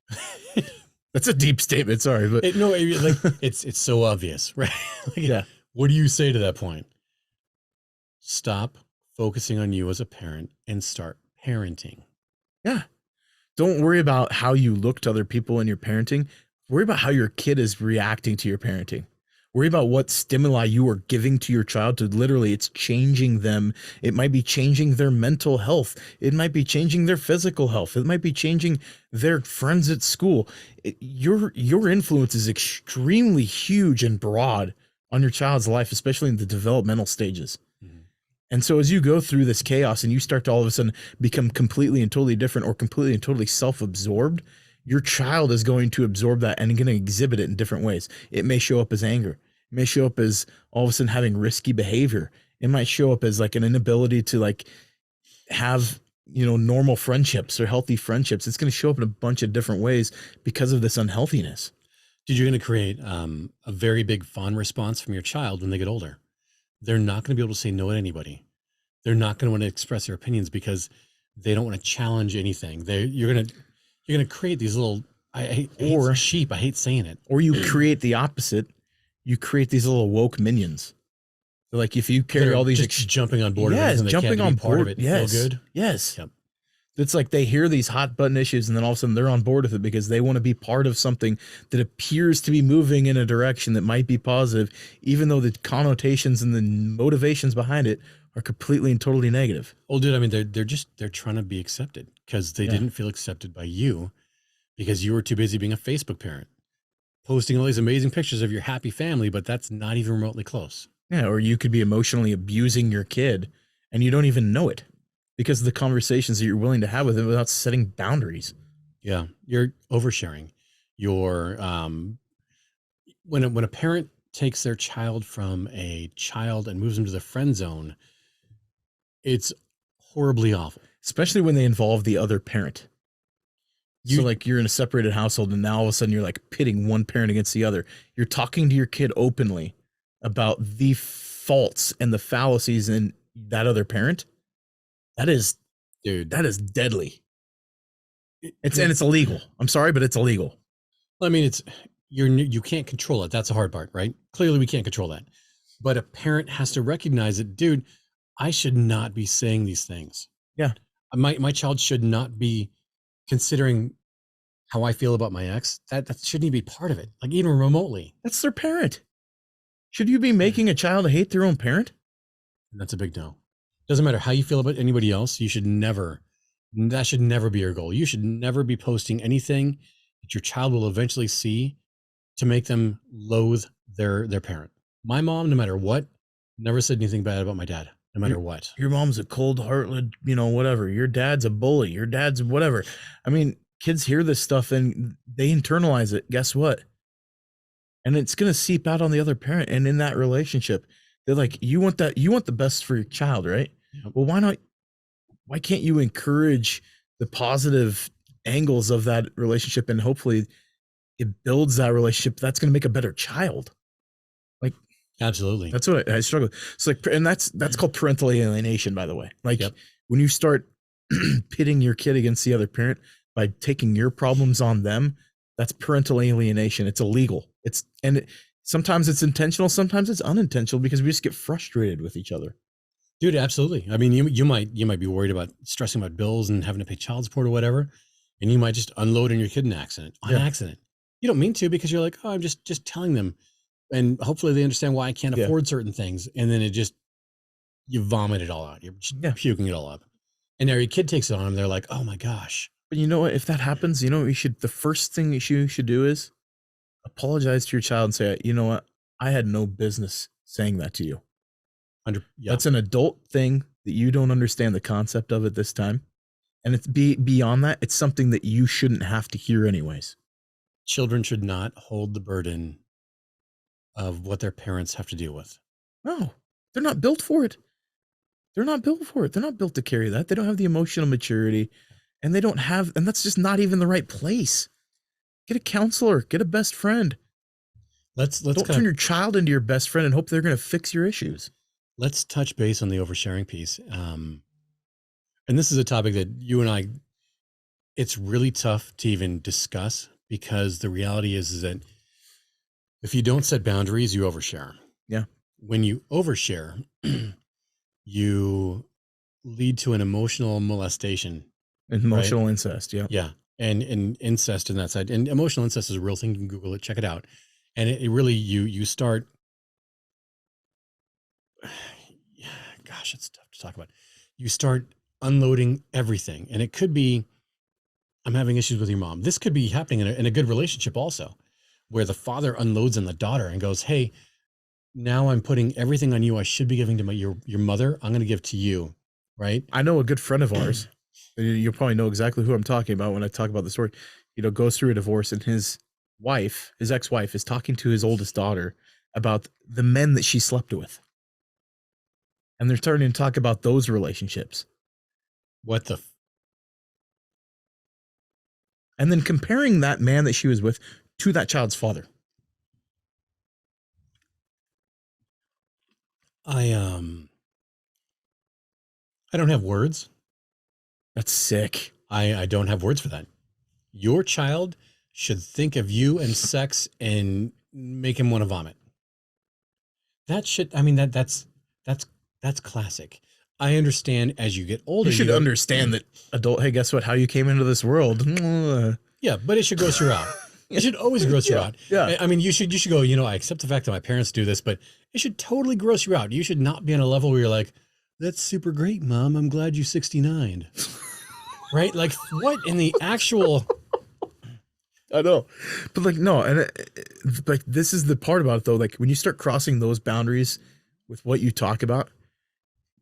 that's a deep statement. Sorry, but it's so obvious, right? Like, yeah. What do you say to that point? Stop focusing on you as a parent and start parenting. Yeah. Don't worry about how you look to other people in your parenting. Worry about how your kid is reacting to your parenting. Worry about what stimuli you are giving to your child to literally, it's changing them. It might be changing their mental health. It might be changing their physical health. It might be changing their friends at school. Your influence is extremely huge and broad on your child's life, especially in the developmental stages. Mm-hmm. And so as you go through this chaos and you start to all of a sudden become completely and totally different or completely and totally self-absorbed, your child is going to absorb that and going to exhibit it in different ways. It may show up as anger. It may show up as all of a sudden having risky behavior. It might show up as like an inability to like have, normal friendships or healthy friendships. It's going to show up in a bunch of different ways because of this unhealthiness. Dude, you're going to create a very big fawn response from your child when they get older. They're not going to be able to say no to anybody. They're not going to want to express their opinions because they don't want to challenge anything. You're going to create these little, I hate sheep. I hate saying it. Or you create the opposite. You create these little woke minions. So like if you carry all these just jumping on board, yes, and jumping on board of it, yes, feel good. Yes. Yep. It's like they hear these hot button issues and then all of a sudden they're on board with it because they want to be part of something that appears to be moving in a direction that might be positive, even though the connotations and the motivations behind it are completely and totally negative. Well, dude, I mean, they're trying to be accepted because they didn't feel accepted by you because you were too busy being a Facebook parent, posting all these amazing pictures of your happy family, but that's not even remotely close. Yeah. Or you could be emotionally abusing your kid and you don't even know it because of the conversations that you're willing to have with them without setting boundaries. Yeah. You're oversharing. You're, when a parent takes their child from a child and moves them to the friend zone, it's horribly awful. Especially when they involve the other parent. So like you're in a separated household and now all of a sudden you're like pitting one parent against the other. You're talking to your kid openly about the faults and the fallacies in that other parent. That is deadly. And it's illegal. I'm sorry, but it's illegal. I mean, you can't control it. That's the hard part, right? Clearly we can't control that. But a parent has to recognize it, dude, I should not be saying these things. Yeah. My child should not be considering how I feel about my ex. That shouldn't even be part of it. Like even remotely. That's their parent. Should you be making a child hate their own parent? And that's a big no. Doesn't matter how you feel about anybody else. That should never be your goal. You should never be posting anything that your child will eventually see to make them loathe their parent. My mom, no matter what, never said anything bad about my dad, no matter what. Your mom's a cold-hearted, whatever. Your dad's a bully. Your dad's whatever. I mean, kids hear this stuff and they internalize it. Guess what? And it's going to seep out on the other parent. And in that relationship, they're like, you want the best for your child, right? Yep. Well, why can't you encourage the positive angles of that relationship? And hopefully it builds that relationship. That's going to make a better child. Like, absolutely. That's what I struggle with. So like, and that's called parental alienation, by the way. Like when you start pitting your kid against the other parent by taking your problems on them, that's parental alienation. It's illegal. Sometimes it's intentional, sometimes it's unintentional because we just get frustrated with each other. Dude, absolutely. I mean, you might be worried about stressing about bills and having to pay child support or whatever, and you might just unload on your kid on accident. You don't mean to because you're like, oh, I'm just telling them, and hopefully they understand why I can't afford certain things, and then you vomit it all out. You're puking it all up, and now your kid takes it on them. They're like, oh my gosh. But you know what? If that happens, the first thing you should do is apologize to your child and say, you know what? I had no business saying that to you. That's an adult thing that you don't understand the concept of at this time. And it's beyond that. It's something that you shouldn't have to hear anyways. Children should not hold the burden of what their parents have to deal with. No, they're not built for it. They're not built for it. They're not built to carry that. They don't have the emotional maturity and and that's just not even the right place. Get a counselor, get a best friend. Don't turn your child into your best friend and hope they're going to fix your issues. Let's touch base on the oversharing piece. And this is a topic that you and I, it's really tough to even discuss because the reality is that if you don't set boundaries, you overshare. Yeah. When you overshare, you lead to an emotional molestation. Emotional incest. Yeah. Yeah. And incest in that side. And emotional incest is a real thing. You can Google it, check it out. And it really, you start, gosh, it's tough to talk about. You start unloading everything. And it could be, I'm having issues with your mom. This could be happening in a good relationship also, where the father unloads on the daughter and goes, hey, now I'm putting everything on you. I should be giving to your mother. I'm going to give to you. Right. I know a good friend of ours. You'll probably know exactly who I'm talking about when I talk about the story, goes through a divorce and his ex-wife is talking to his oldest daughter about the men that she slept with. And they're starting to talk about those relationships. And then comparing that man that she was with to that child's father. I don't have words. That's sick. I don't have words for that. Your child should think of you and sex and make him want to vomit. That should, I mean, that's classic. I understand as you get older. You should understand that hey, guess what? How you came into this world. Yeah, but it should gross you out. It should always gross you out. Yeah. I mean, you should go, I accept the fact that my parents do this, but it should totally gross you out. You should not be on a level where you're like, that's super great, Mom. I'm glad you 69. Right? Like what in the actual... I know, but like, no. And like, this is the part about it though. Like when you start crossing those boundaries with what you talk about,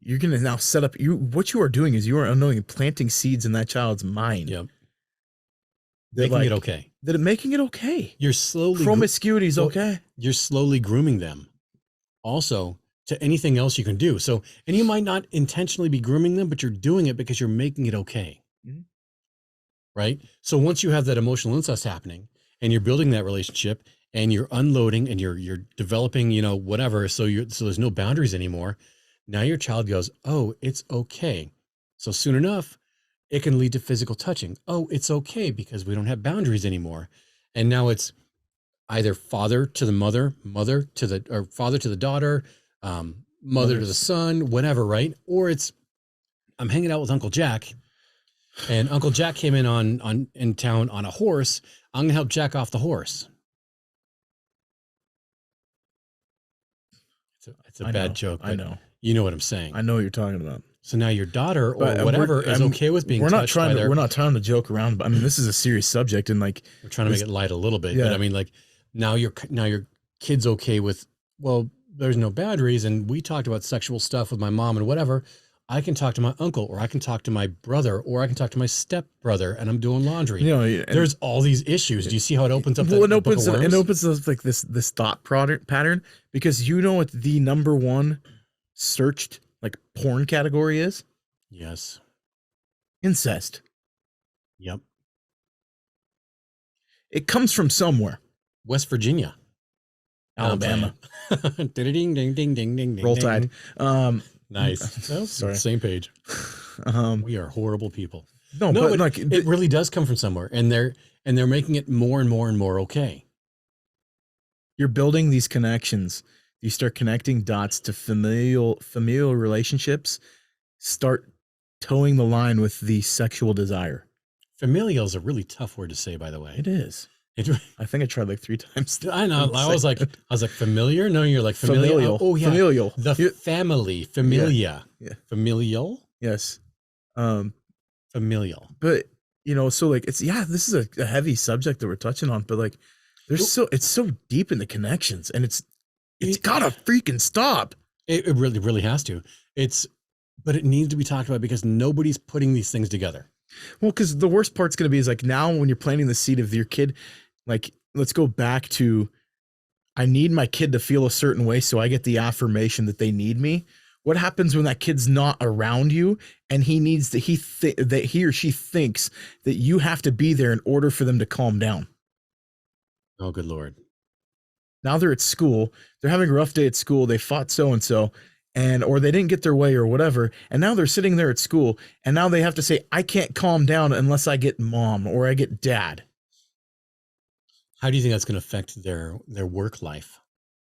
you're going to now set up what you are doing is you are unknowingly planting seeds in that child's mind. Yep. Making it okay. Making it okay. You're slowly promiscuity is okay. You're slowly grooming them also to anything else you can do. So, and you might not intentionally be grooming them, but you're doing it because you're making it okay. Mm-hmm. right? So once you have that emotional incest happening and you're building that relationship and you're unloading and you're developing, whatever. So there's no boundaries anymore. Now your child goes, oh, it's okay. So soon enough, it can lead to physical touching. Oh, it's okay because we don't have boundaries anymore. And now it's either father to the mother, or father to the daughter, mother to the son, whatever, right? Or it's, I'm hanging out with Uncle Jack, and Uncle Jack came in town on a horse. I'm gonna help Jack off the horse. It's a bad joke. I know. You know what I'm saying. I know what you're talking about. So now your daughter or whatever is okay with being touched by their... We're not trying to joke around, but I mean, this is a serious subject, and like we're trying to make it light a little bit. Yeah. But I mean, like now your kid's okay with, well, there's no boundaries, and we talked about sexual stuff with my mom and whatever. I can talk to my uncle, or I can talk to my brother, or I can talk to my stepbrother, and I'm doing laundry. There's all these issues. Do you see how it opens up? Well, it opens up like this thought pattern, because you know what the number one searched like porn category is? Yes. Incest. Yep. It comes from somewhere. West Virginia. Alabama. Ding, ding, ding, ding, ding, ding. Roll Tide. Nice. Sorry. Same page. We are horrible people. No, but like it really does come from somewhere, and they're making it more and more and more okay. You're building these connections. You start connecting dots to familial relationships. Start towing the line with the sexual desire. Familial is a really tough word to say, by the way. It is. I think I tried like 3 times. I know. I was like familiar. No, you're like familial. Oh yeah, familial. The family, familia. Yeah. Familial. Yes. Familial. But so like this is a heavy subject that we're touching on. But like, it's so deep in the connections, and it's gotta freaking stop. It really, really has to. But it needs to be talked about because nobody's putting these things together. Well, because the worst part's going to be is like now when you're planting the seed of your kid, like let's go back to, I need my kid to feel a certain way so I get the affirmation that they need me. What happens when that kid's not around you and that he or she thinks that you have to be there in order for them to calm down? Oh, good Lord. Now they're at school. They're having a rough day at school. They fought so-and-so. Or they didn't get their way or whatever. And now they're sitting there at school and now they have to say, I can't calm down unless I get mom or I get dad. How do you think that's going to affect their work life?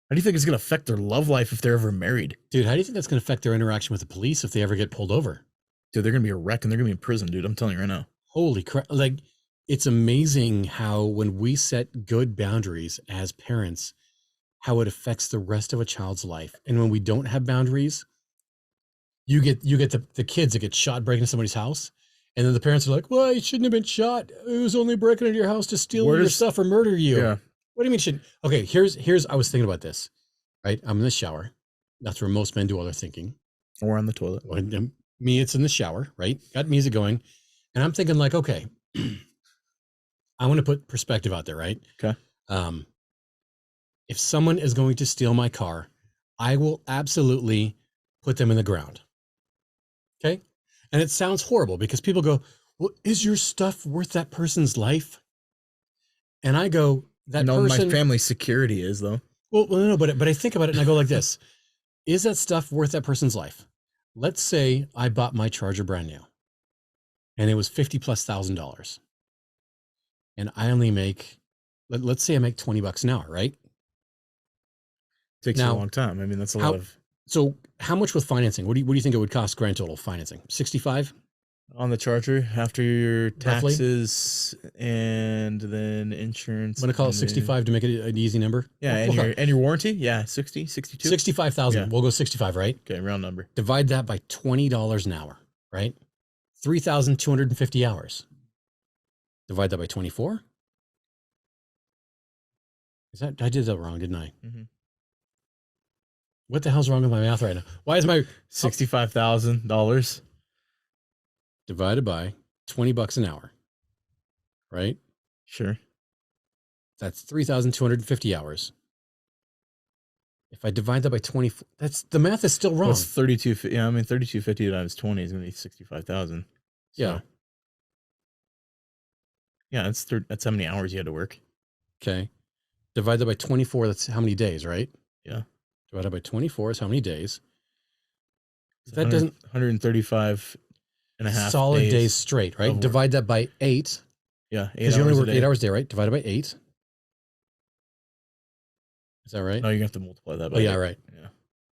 How do you think it's going to affect their love life if they're ever married? Dude, how do you think that's going to affect their interaction with the police if they ever get pulled over? Dude, they're going to be a wreck and they're going to be in prison, dude. I'm telling you right now. Holy crap. Like, it's amazing how when we set good boundaries as parents, how it affects the rest of a child's life. And when we don't have boundaries, you get the kids that get shot breaking into somebody's house. And then the parents are like, well, you shouldn't have been shot. It was only breaking into your house to steal your stuff or murder you. Yeah. What do you mean shouldn't? Okay, here's I was thinking about this, right? I'm in the shower. That's where most men do all their thinking. Or on the toilet. Me, it's in the shower, right? Got music going. And I'm thinking like, okay, I want to put perspective out there, right? Okay. If someone is going to steal my car, I will absolutely put them in the ground. Okay. And it sounds horrible because people go, well, is your stuff worth that person's life? And I go, that person. My family's security is though. Well, no, but I think about it and I go like this. Is that stuff worth that person's life? Let's say I bought my Charger brand new and it was $50,000+. And I only make, let's say I make $20 an hour, right? Takes a long time. I mean, that's a lot of. So how much with financing? What do you think it would cost grand total financing? 65 on the Charger after your taxes and then insurance. I'm going to call it 65 to make it an easy number. Yeah. And your warranty. Yeah. 60, 62, 65,000. Yeah. We'll go 65, right? Okay. Round number. Divide that by $20 an hour, right? 3,250 hours. Divide that by 24. I did that wrong, didn't I? Mm-hmm. What the hell's wrong with my math right now? Why is my $65,000 divided by $20 an hour? Right? Sure. That's 3,250 hours. If I divide that by 24, the math is still wrong. Well, it's 32. Yeah, I mean 3250 times 20 is going to be 65,000. So. Yeah. Yeah, that's how many hours you had to work. Okay. Divide that by 24. That's how many days, right? Yeah. Divided by 24 is how many days? So That doesn't 135 and a half solid days straight, right? of work. Divide that by 8. Yeah, 8 Because you only hours a work day. 8 hours a day, right? Divided by 8. Is that right? No, you have to multiply that by Oh, yeah, 8. right. Yeah.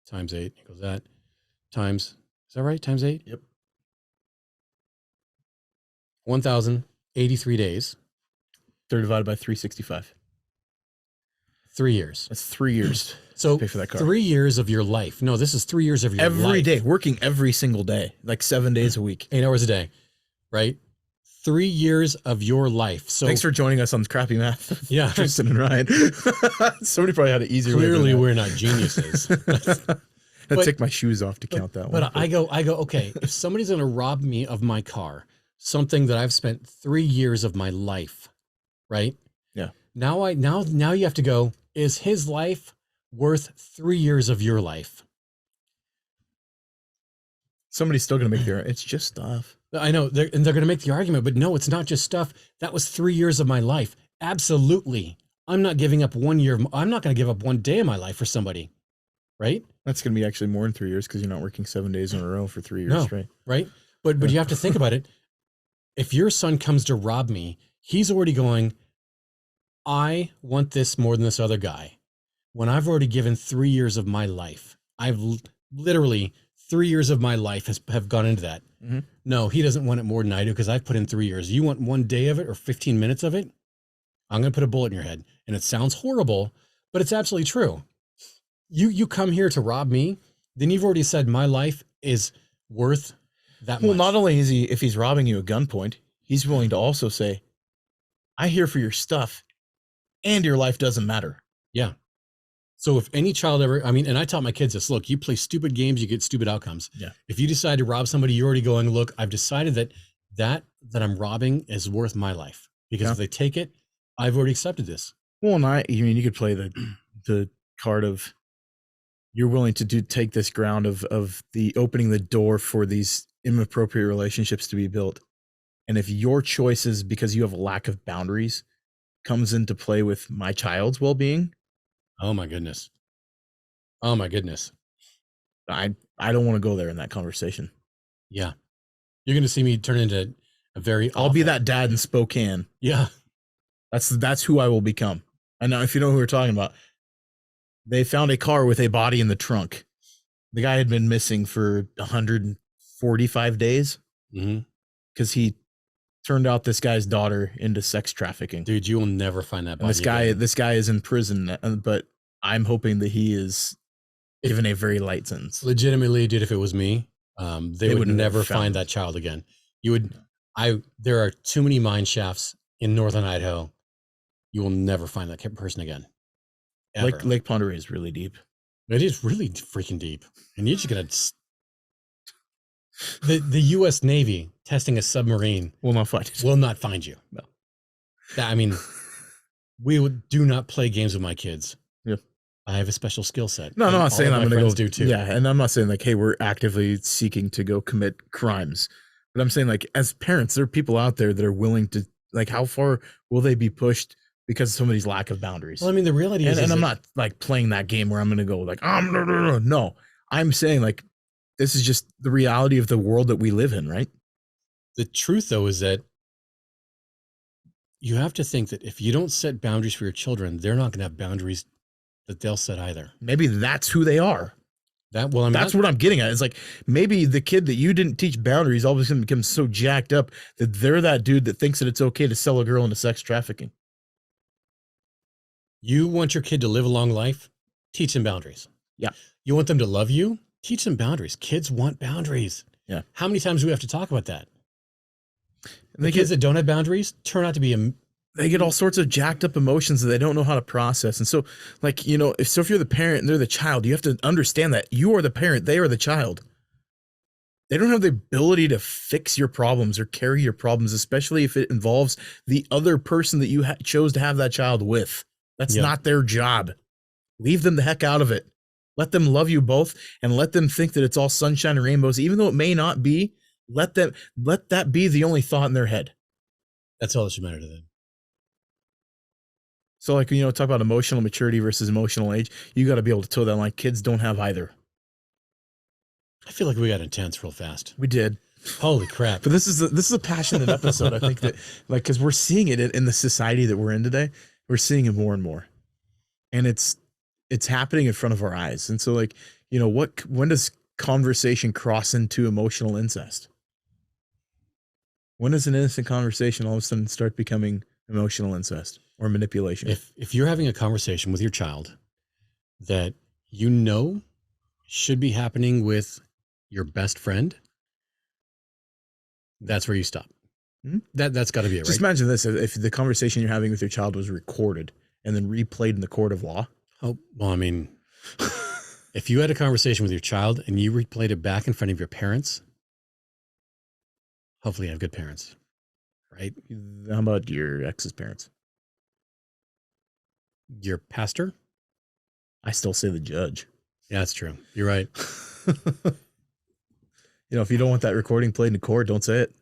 Times 8 equals that. Times, is that right? Times 8? Yep. 1,083 days. They're divided by 365. 3 years. That's 3 years. So to pay for that car. 3 years of your life. No, this is 3 years of your life. Every day, working every single day, like 7 days a week. 8 hours a day, right? 3 years of your life. So Thanks for joining us on Crappy Math. Yeah. Tristan and Ryan. Somebody probably had an easier way. Clearly we're not geniuses. I take my shoes off to count that one. But I go, okay, if somebody's going to rob me of my car, something that I've spent 3 years of my life, right? Yeah. Now you have to go, is his life worth 3 years of your life? Somebody's still going to make their, it's just stuff. I know they're going to make the argument, but no, it's not just stuff. That was 3 years of my life. Absolutely. I'm not giving up 1 year. I'm not going to give up 1 day of my life for somebody. Right. That's going to be actually more than 3 years because you're not working 7 days in a row for 3 years No, straight. Right. But you have to think about it. If your son comes to rob me, he's already going, I want this more than this other guy. When I've already given 3 years of my life, I've literally 3 years of my life have gone into that. Mm-hmm. No, he doesn't want it more than I do because I've put in 3 years. You want 1 day of it or 15 minutes of it? I'm going to put a bullet in your head. And it sounds horrible, but it's absolutely true. You come here to rob me, then you've already said my life is worth that much. Well, not only is he, if he's robbing you at gunpoint, he's willing to also say, I here for your stuff and your life doesn't matter. Yeah. So if any child ever, and I taught my kids this, look, you play stupid games, you get stupid outcomes. Yeah. If you decide to rob somebody, you're already going, look, I've decided that I'm robbing is worth my life because if they take it, I've already accepted this. Well, and you could play the card of, you're willing to take this ground of the opening the door for these inappropriate relationships to be built. And if your choices, because you have a lack of boundaries, comes into play with my child's well-being. Oh my goodness. Oh my goodness. I don't want to go there in that conversation. Yeah. You're going to see me turn into a very I'll be that dad in Spokane. Yeah. That's who I will become. And now if you know who we're talking about, they found a car with a body in the trunk. The guy had been missing for 145 days because he turned out this guy's daughter into sex trafficking. Dude, you will never find that body. And this guy is in prison, but I'm hoping that he is given a very light sentence. Legitimately, dude, if it was me, they would never find that child again. There are too many mine shafts in northern Idaho. You will never find that person again. Lake Pend is really deep. It is really freaking deep. And you're just going to... The U.S. Navy testing a submarine will not find it. Will not find you. No. Do not play games with my kids. Yep. I have a special skill set. No, I'm not saying I'm going to go do too. Yeah, and I'm not saying like, hey, we're actively seeking to go commit crimes. But I'm saying like, as parents, there are people out there that are willing to, like, how far will they be pushed because of somebody's lack of boundaries? Well, the reality is, and I'm not like playing that game where I'm going to go like, no. I'm saying like, this is just the reality of the world that we live in, right? The truth, though, is that you have to think that if you don't set boundaries for your children, they're not going to have boundaries that they'll set either. Maybe that's who they are. That's what I'm getting at. It's like maybe the kid that you didn't teach boundaries all of a sudden becomes so jacked up that they're that dude that thinks that it's okay to sell a girl into sex trafficking. You want your kid to live a long life? Teach them boundaries. Yeah. You want them to love you? Teach them boundaries. Kids want boundaries. Yeah. How many times do we have to talk about that? And the kids that don't have boundaries turn out to be they get all sorts of jacked up emotions that they don't know how to process. And so, like, if you're the parent and they're the child, you have to understand that you are the parent, they are the child. They don't have the ability to fix your problems or carry your problems, especially if it involves the other person that you chose to have that child with. That's not their job. Leave them the heck out of it. Let them love you both and let them think that it's all sunshine and rainbows, even though it may not be. Let that be the only thought in their head. That's all that should matter to them. So like, talk about emotional maturity versus emotional age. You got to be able to toe that line. Kids don't have either. I feel like we got intense real fast. We did. Holy crap. But this is a passionate episode. I think that like, cause we're seeing it in the society that we're in today, we're seeing it more and more, and it's happening in front of our eyes. And so like, when does conversation cross into emotional incest? When does an innocent conversation all of a sudden start becoming emotional incest or manipulation? If you're having a conversation with your child that should be happening with your best friend, that's where you stop. Mm-hmm. That's got to be it, right? Just imagine this: if the conversation you're having with your child was recorded and then replayed in the court of law. Oh, well, I mean, if you had a conversation with your child and you replayed it back in front of your parents, hopefully you have good parents, right? How about your ex's parents? Your pastor? I still say the judge. Yeah, that's true. You're right. If you don't want that recording played in court, don't say it.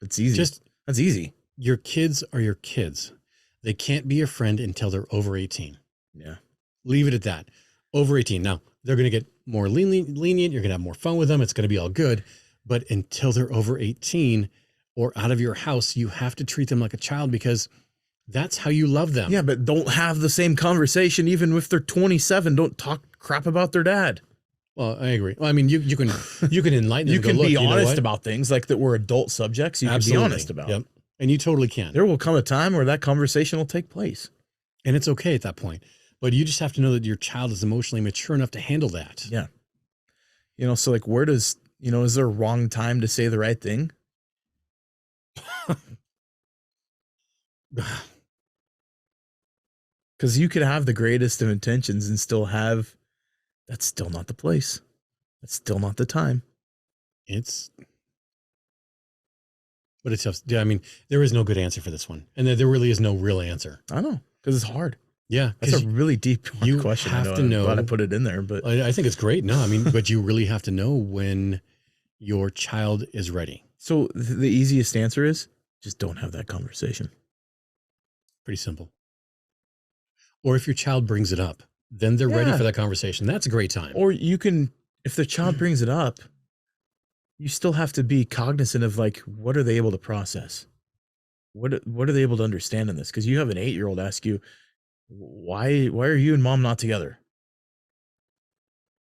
It's easy. That's easy. Your kids are your kids. They can't be your friend until they're over 18. Yeah. Leave it at that. Over 18. Now, they're going to get more lenient. You're going to have more fun with them. It's going to be all good. But until they're over 18 or out of your house, you have to treat them like a child because that's how you love them. Yeah, but don't have the same conversation even if they're 27. Don't talk crap about their dad. Well, I agree. Well, I mean, you can enlighten them. You can be honest about things like that we're adult subjects. You can be honest about. Yep. And you totally can. There will come a time where that conversation will take place. And it's okay at that point. But you just have to know that your child is emotionally mature enough to handle that. Yeah. So like where does, is there a wrong time to say the right thing? Because you could have the greatest of intentions and still have, that's still not the place. That's still not the time. But it's tough. Yeah, I mean, there is no good answer for this one. And there really is no real answer. I know, because it's hard. Yeah. That's a really deep question. Have to know. I'm glad I put it in there, but I think it's great. No, I mean, but you really have to know when your child is ready. So the easiest answer is just don't have that conversation. Pretty simple. Or if your child brings it up, then they're ready for that conversation. That's a great time. Or you can, if the child brings it up, you still have to be cognizant of like, what are they able to process? What are they able to understand in this? Because you have an 8-year-old ask you, why are you and mom not together?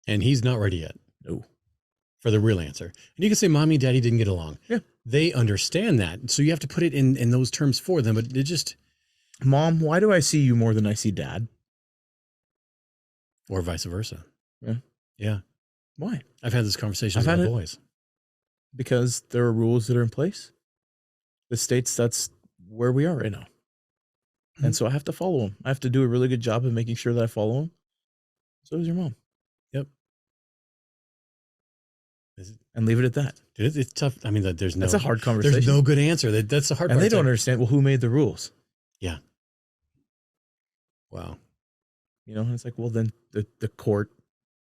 And he's not ready yet. No. For the real answer. And you can say, mommy, daddy didn't get along. Yeah. They understand that. So you have to put it in those terms for them. But it just. Mom, why do I see you more than I see dad? Or vice versa. Yeah. Yeah. Why? I've had this conversation with my boys. Because there are rules that are in place. The states, that's where we are right now. Mm-hmm. And so I have to follow them. I have to do a really good job of making sure that I follow them. So does your mom. Yep. And leave it at that. Dude, it's tough. I mean, that's a hard conversation. There's no good answer. That's the hard part. And they don't understand, well, who made the rules? Yeah. Wow. It's like, well, then the court,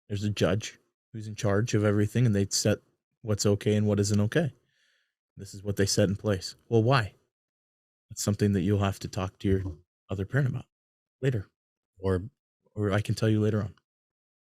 there's a judge who's in charge of everything, and they set what's okay and what isn't okay. This is what they set in place. Well, why? It's something that you'll have to talk to your other parent about later. Or I can tell you later on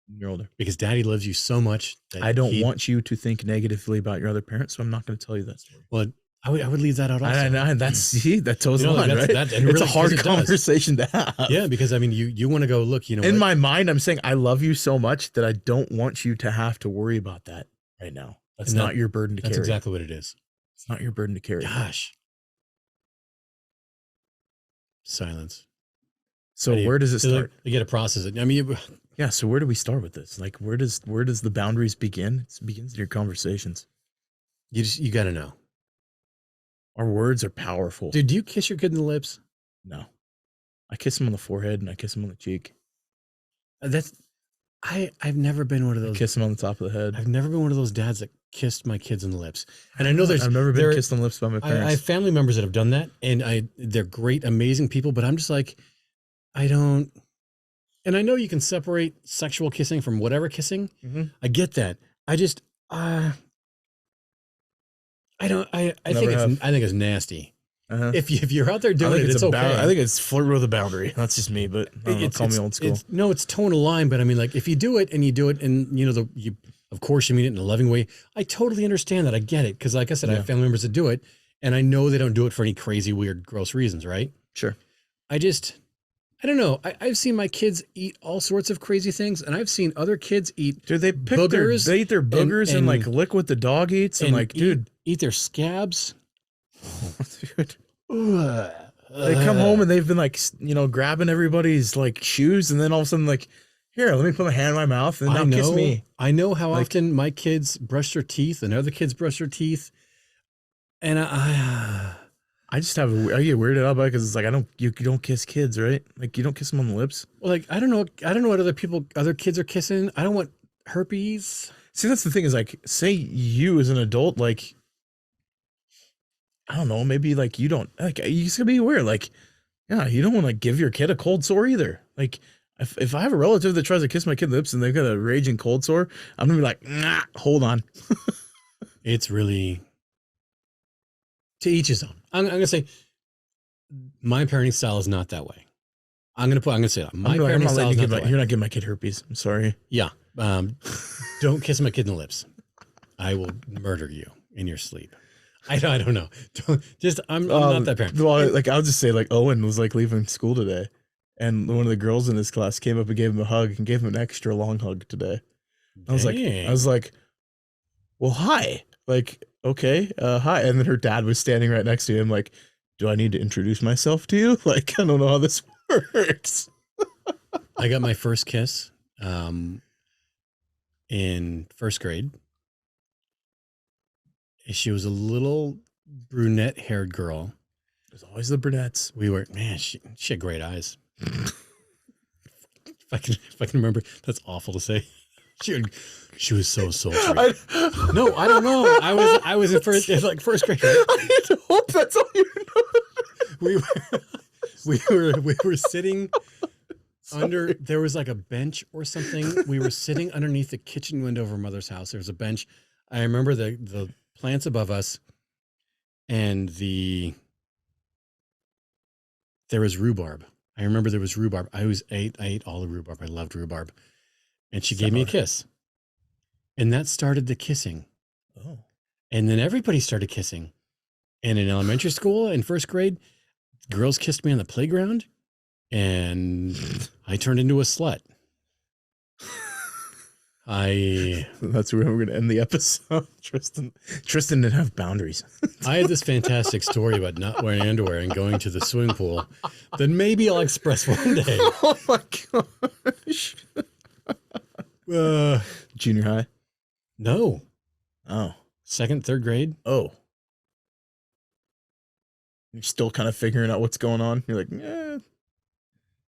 when you're older. Because daddy loves you so much. That I don't want you to think negatively about your other parent, so I'm not going to tell you that story. Well, I would leave that out also. And that toes the line, right? It's a hard conversation to have. Yeah, because I mean, you want to go, look, in my mind, I'm saying I love you so much that I don't want you to have to worry about that right now. That's not your burden to carry. That's exactly what it is. It's not your burden to carry. Gosh. Silence. So where does it start? You got to process it. I mean, yeah. So where do we start with this? Like, where does the boundaries begin? It begins in your conversations. You got to know. Our words are powerful. Dude, do you kiss your kid in the lips? No. I kiss him on the forehead and I kiss him on the cheek. I've never been one of those. I kiss him on the top of the head. I've never been one of those dads that kissed my kids on the lips. And I know I've never been kissed on the lips by my parents. I have family members that have done that, and they're great, amazing people, but I'm just like, I don't. And I know you can separate sexual kissing from whatever kissing. Mm-hmm. I get that. I just, I think it's nasty. If you're out there I doing think it, it's okay. I think it's flirt with a boundary. That's just me, but I don't know, call me old school. It's tone a line, but I mean, like if you do it and you know, of course you mean it in a loving way. I totally understand that. I get it. Cause like I said, I have family members that do it and I know they don't do it for any crazy, weird, gross reasons. Right. Sure. I don't know. I've seen my kids eat all sorts of crazy things, and I've seen other kids eat. Dude, they eat their boogers and like lick what the dog eats, and like, dude, eat their scabs. Dude. They come home and they've been like, you know, grabbing everybody's like shoes, and then all of a sudden, like, here, let me put my hand in my mouth and now kiss me. I know how often my kids brush their teeth and other kids brush their teeth, and I just have I get weirded out by it because it's like you don't kiss kids, right? Like you don't kiss them on the lips. Well, like I don't know what other kids are kissing. I don't want herpes. See, that's the thing is like, say you as an adult, like, I don't know, maybe like you don't like you just gotta be aware, like, yeah, you don't want to give your kid a cold sore either. Like if I have a relative that tries to kiss my kid lips and they've got a raging cold sore, I'm gonna be like, nah, hold on. It's really to each his own. I'm gonna say my parenting style is not that way. I'm gonna say that my parenting style is not that way. You're not giving my kid herpes. I'm sorry. Yeah. Don't kiss my kid in the lips. I will murder you in your sleep. I don't know. I'm not that parent. Well, like I'll just say, like Owen was like leaving school today, and one of the girls in his class came up and gave him a hug and gave him an extra long hug today. I was like, well, hi. Like, okay, hi. And then her dad was standing right next to him, like, do I need to introduce myself to you? Like, I don't know how this works. I got my first kiss in first grade. She was a little brunette-haired girl. There's always the brunettes. She had great eyes. If I can remember, that's awful to say. She was so sultry. No, I don't know. I was in first grade. Right? I hope that's all you know. We were sitting under. There was like a bench or something. We were sitting underneath the kitchen window of her mother's house. There was a bench. I remember the plants above us, and there was rhubarb. I remember there was rhubarb. I ate all the rhubarb. I loved rhubarb. And she gave me a kiss. And that started the kissing. Oh. And then everybody started kissing. And in elementary school, in first grade, girls kissed me on the playground. And I turned into a slut. That's where we're going to end the episode. Tristan didn't have boundaries. I had this fantastic story about not wearing underwear and going to the swimming pool that maybe I'll express one day. Oh my gosh. Junior high? No. Oh. Second, third grade? Oh. You're still kind of figuring out what's going on. You're like, eh.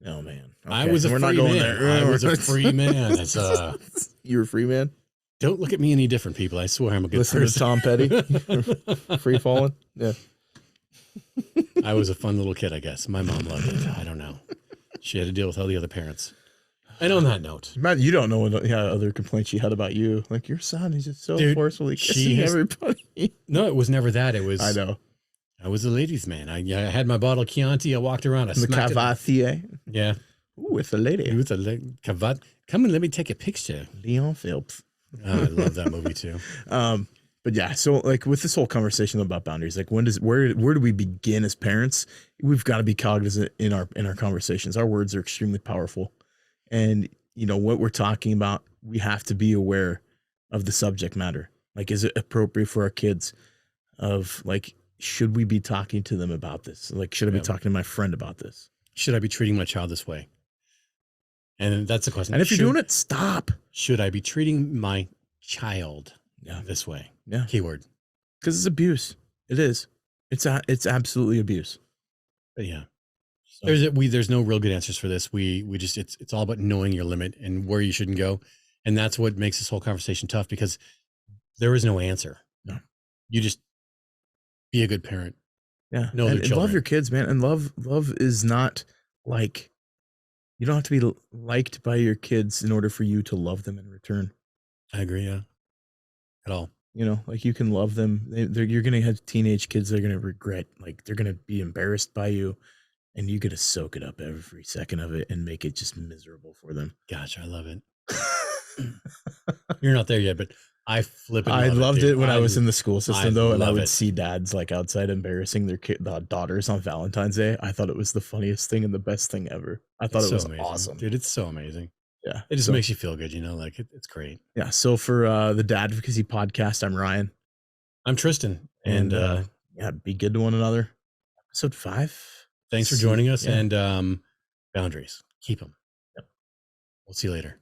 Oh man. Okay. I was a free man. I was a free man. You were a free man? Don't look at me any different, people. I swear I'm a good person. Listen to Tom Petty. Free falling. Yeah. I was a fun little kid, I guess. My mom loved it. I don't know. She had to deal with all the other parents. And on that note, Matt, you don't know what other complaints she had about you. Like your son is just so forcefully kissing everybody. No, it was never that. It was. I know. I was a ladies' man. I had my bottle of Chianti. I walked around. The Cavatier. Yeah. Ooh, with a lady. With a Cavat. Come and let me take a picture. Leon Phelps. Oh, I love that movie too. But yeah, so like with this whole conversation about boundaries, like where do we begin as parents? We've got to be cognizant in our conversations. Our words are extremely powerful. And you know what we're talking about, we have to be aware of the subject matter. Like, is it appropriate for our kids? Of like, should we be talking to them about this? Like, should I be talking to my friend about this? Should I be treating my child this way? And that's the question. And if you're doing it, stop. Should I be treating my child this way? Yeah. Keyword. Because it's abuse. It is. It's absolutely abuse. But yeah. So. There's no real good answers for this. We just it's all about knowing your limit and where you shouldn't go. And that's what makes this whole conversation tough, because there is no answer. No. You just be a good parent. Yeah. Know and love your kids, man. And love is not like, you don't have to be liked by your kids in order for you to love them in return. I agree. Yeah. At all. You know, like you can love them. You're going to have teenage kids that are going to regret, like they're going to be embarrassed by you, and you got to soak it up every second of it and make it just miserable for them. Gosh, I love it. You're not there yet, but I I loved it when I was in the school system though, and I would it. see dads like outside embarrassing their daughters on Valentine's Day. I thought it was the funniest thing and the best thing ever. I thought It's it was amazing. awesome. Dude, it's so amazing. Yeah. It just makes you feel good, you know, like it's great. Yeah. So for the Dadvocacy podcast, I'm Ryan. I'm Tristan. And yeah, be good to one another. Episode 5. Thanks for joining us. And boundaries. Keep them. Yep. We'll see you later.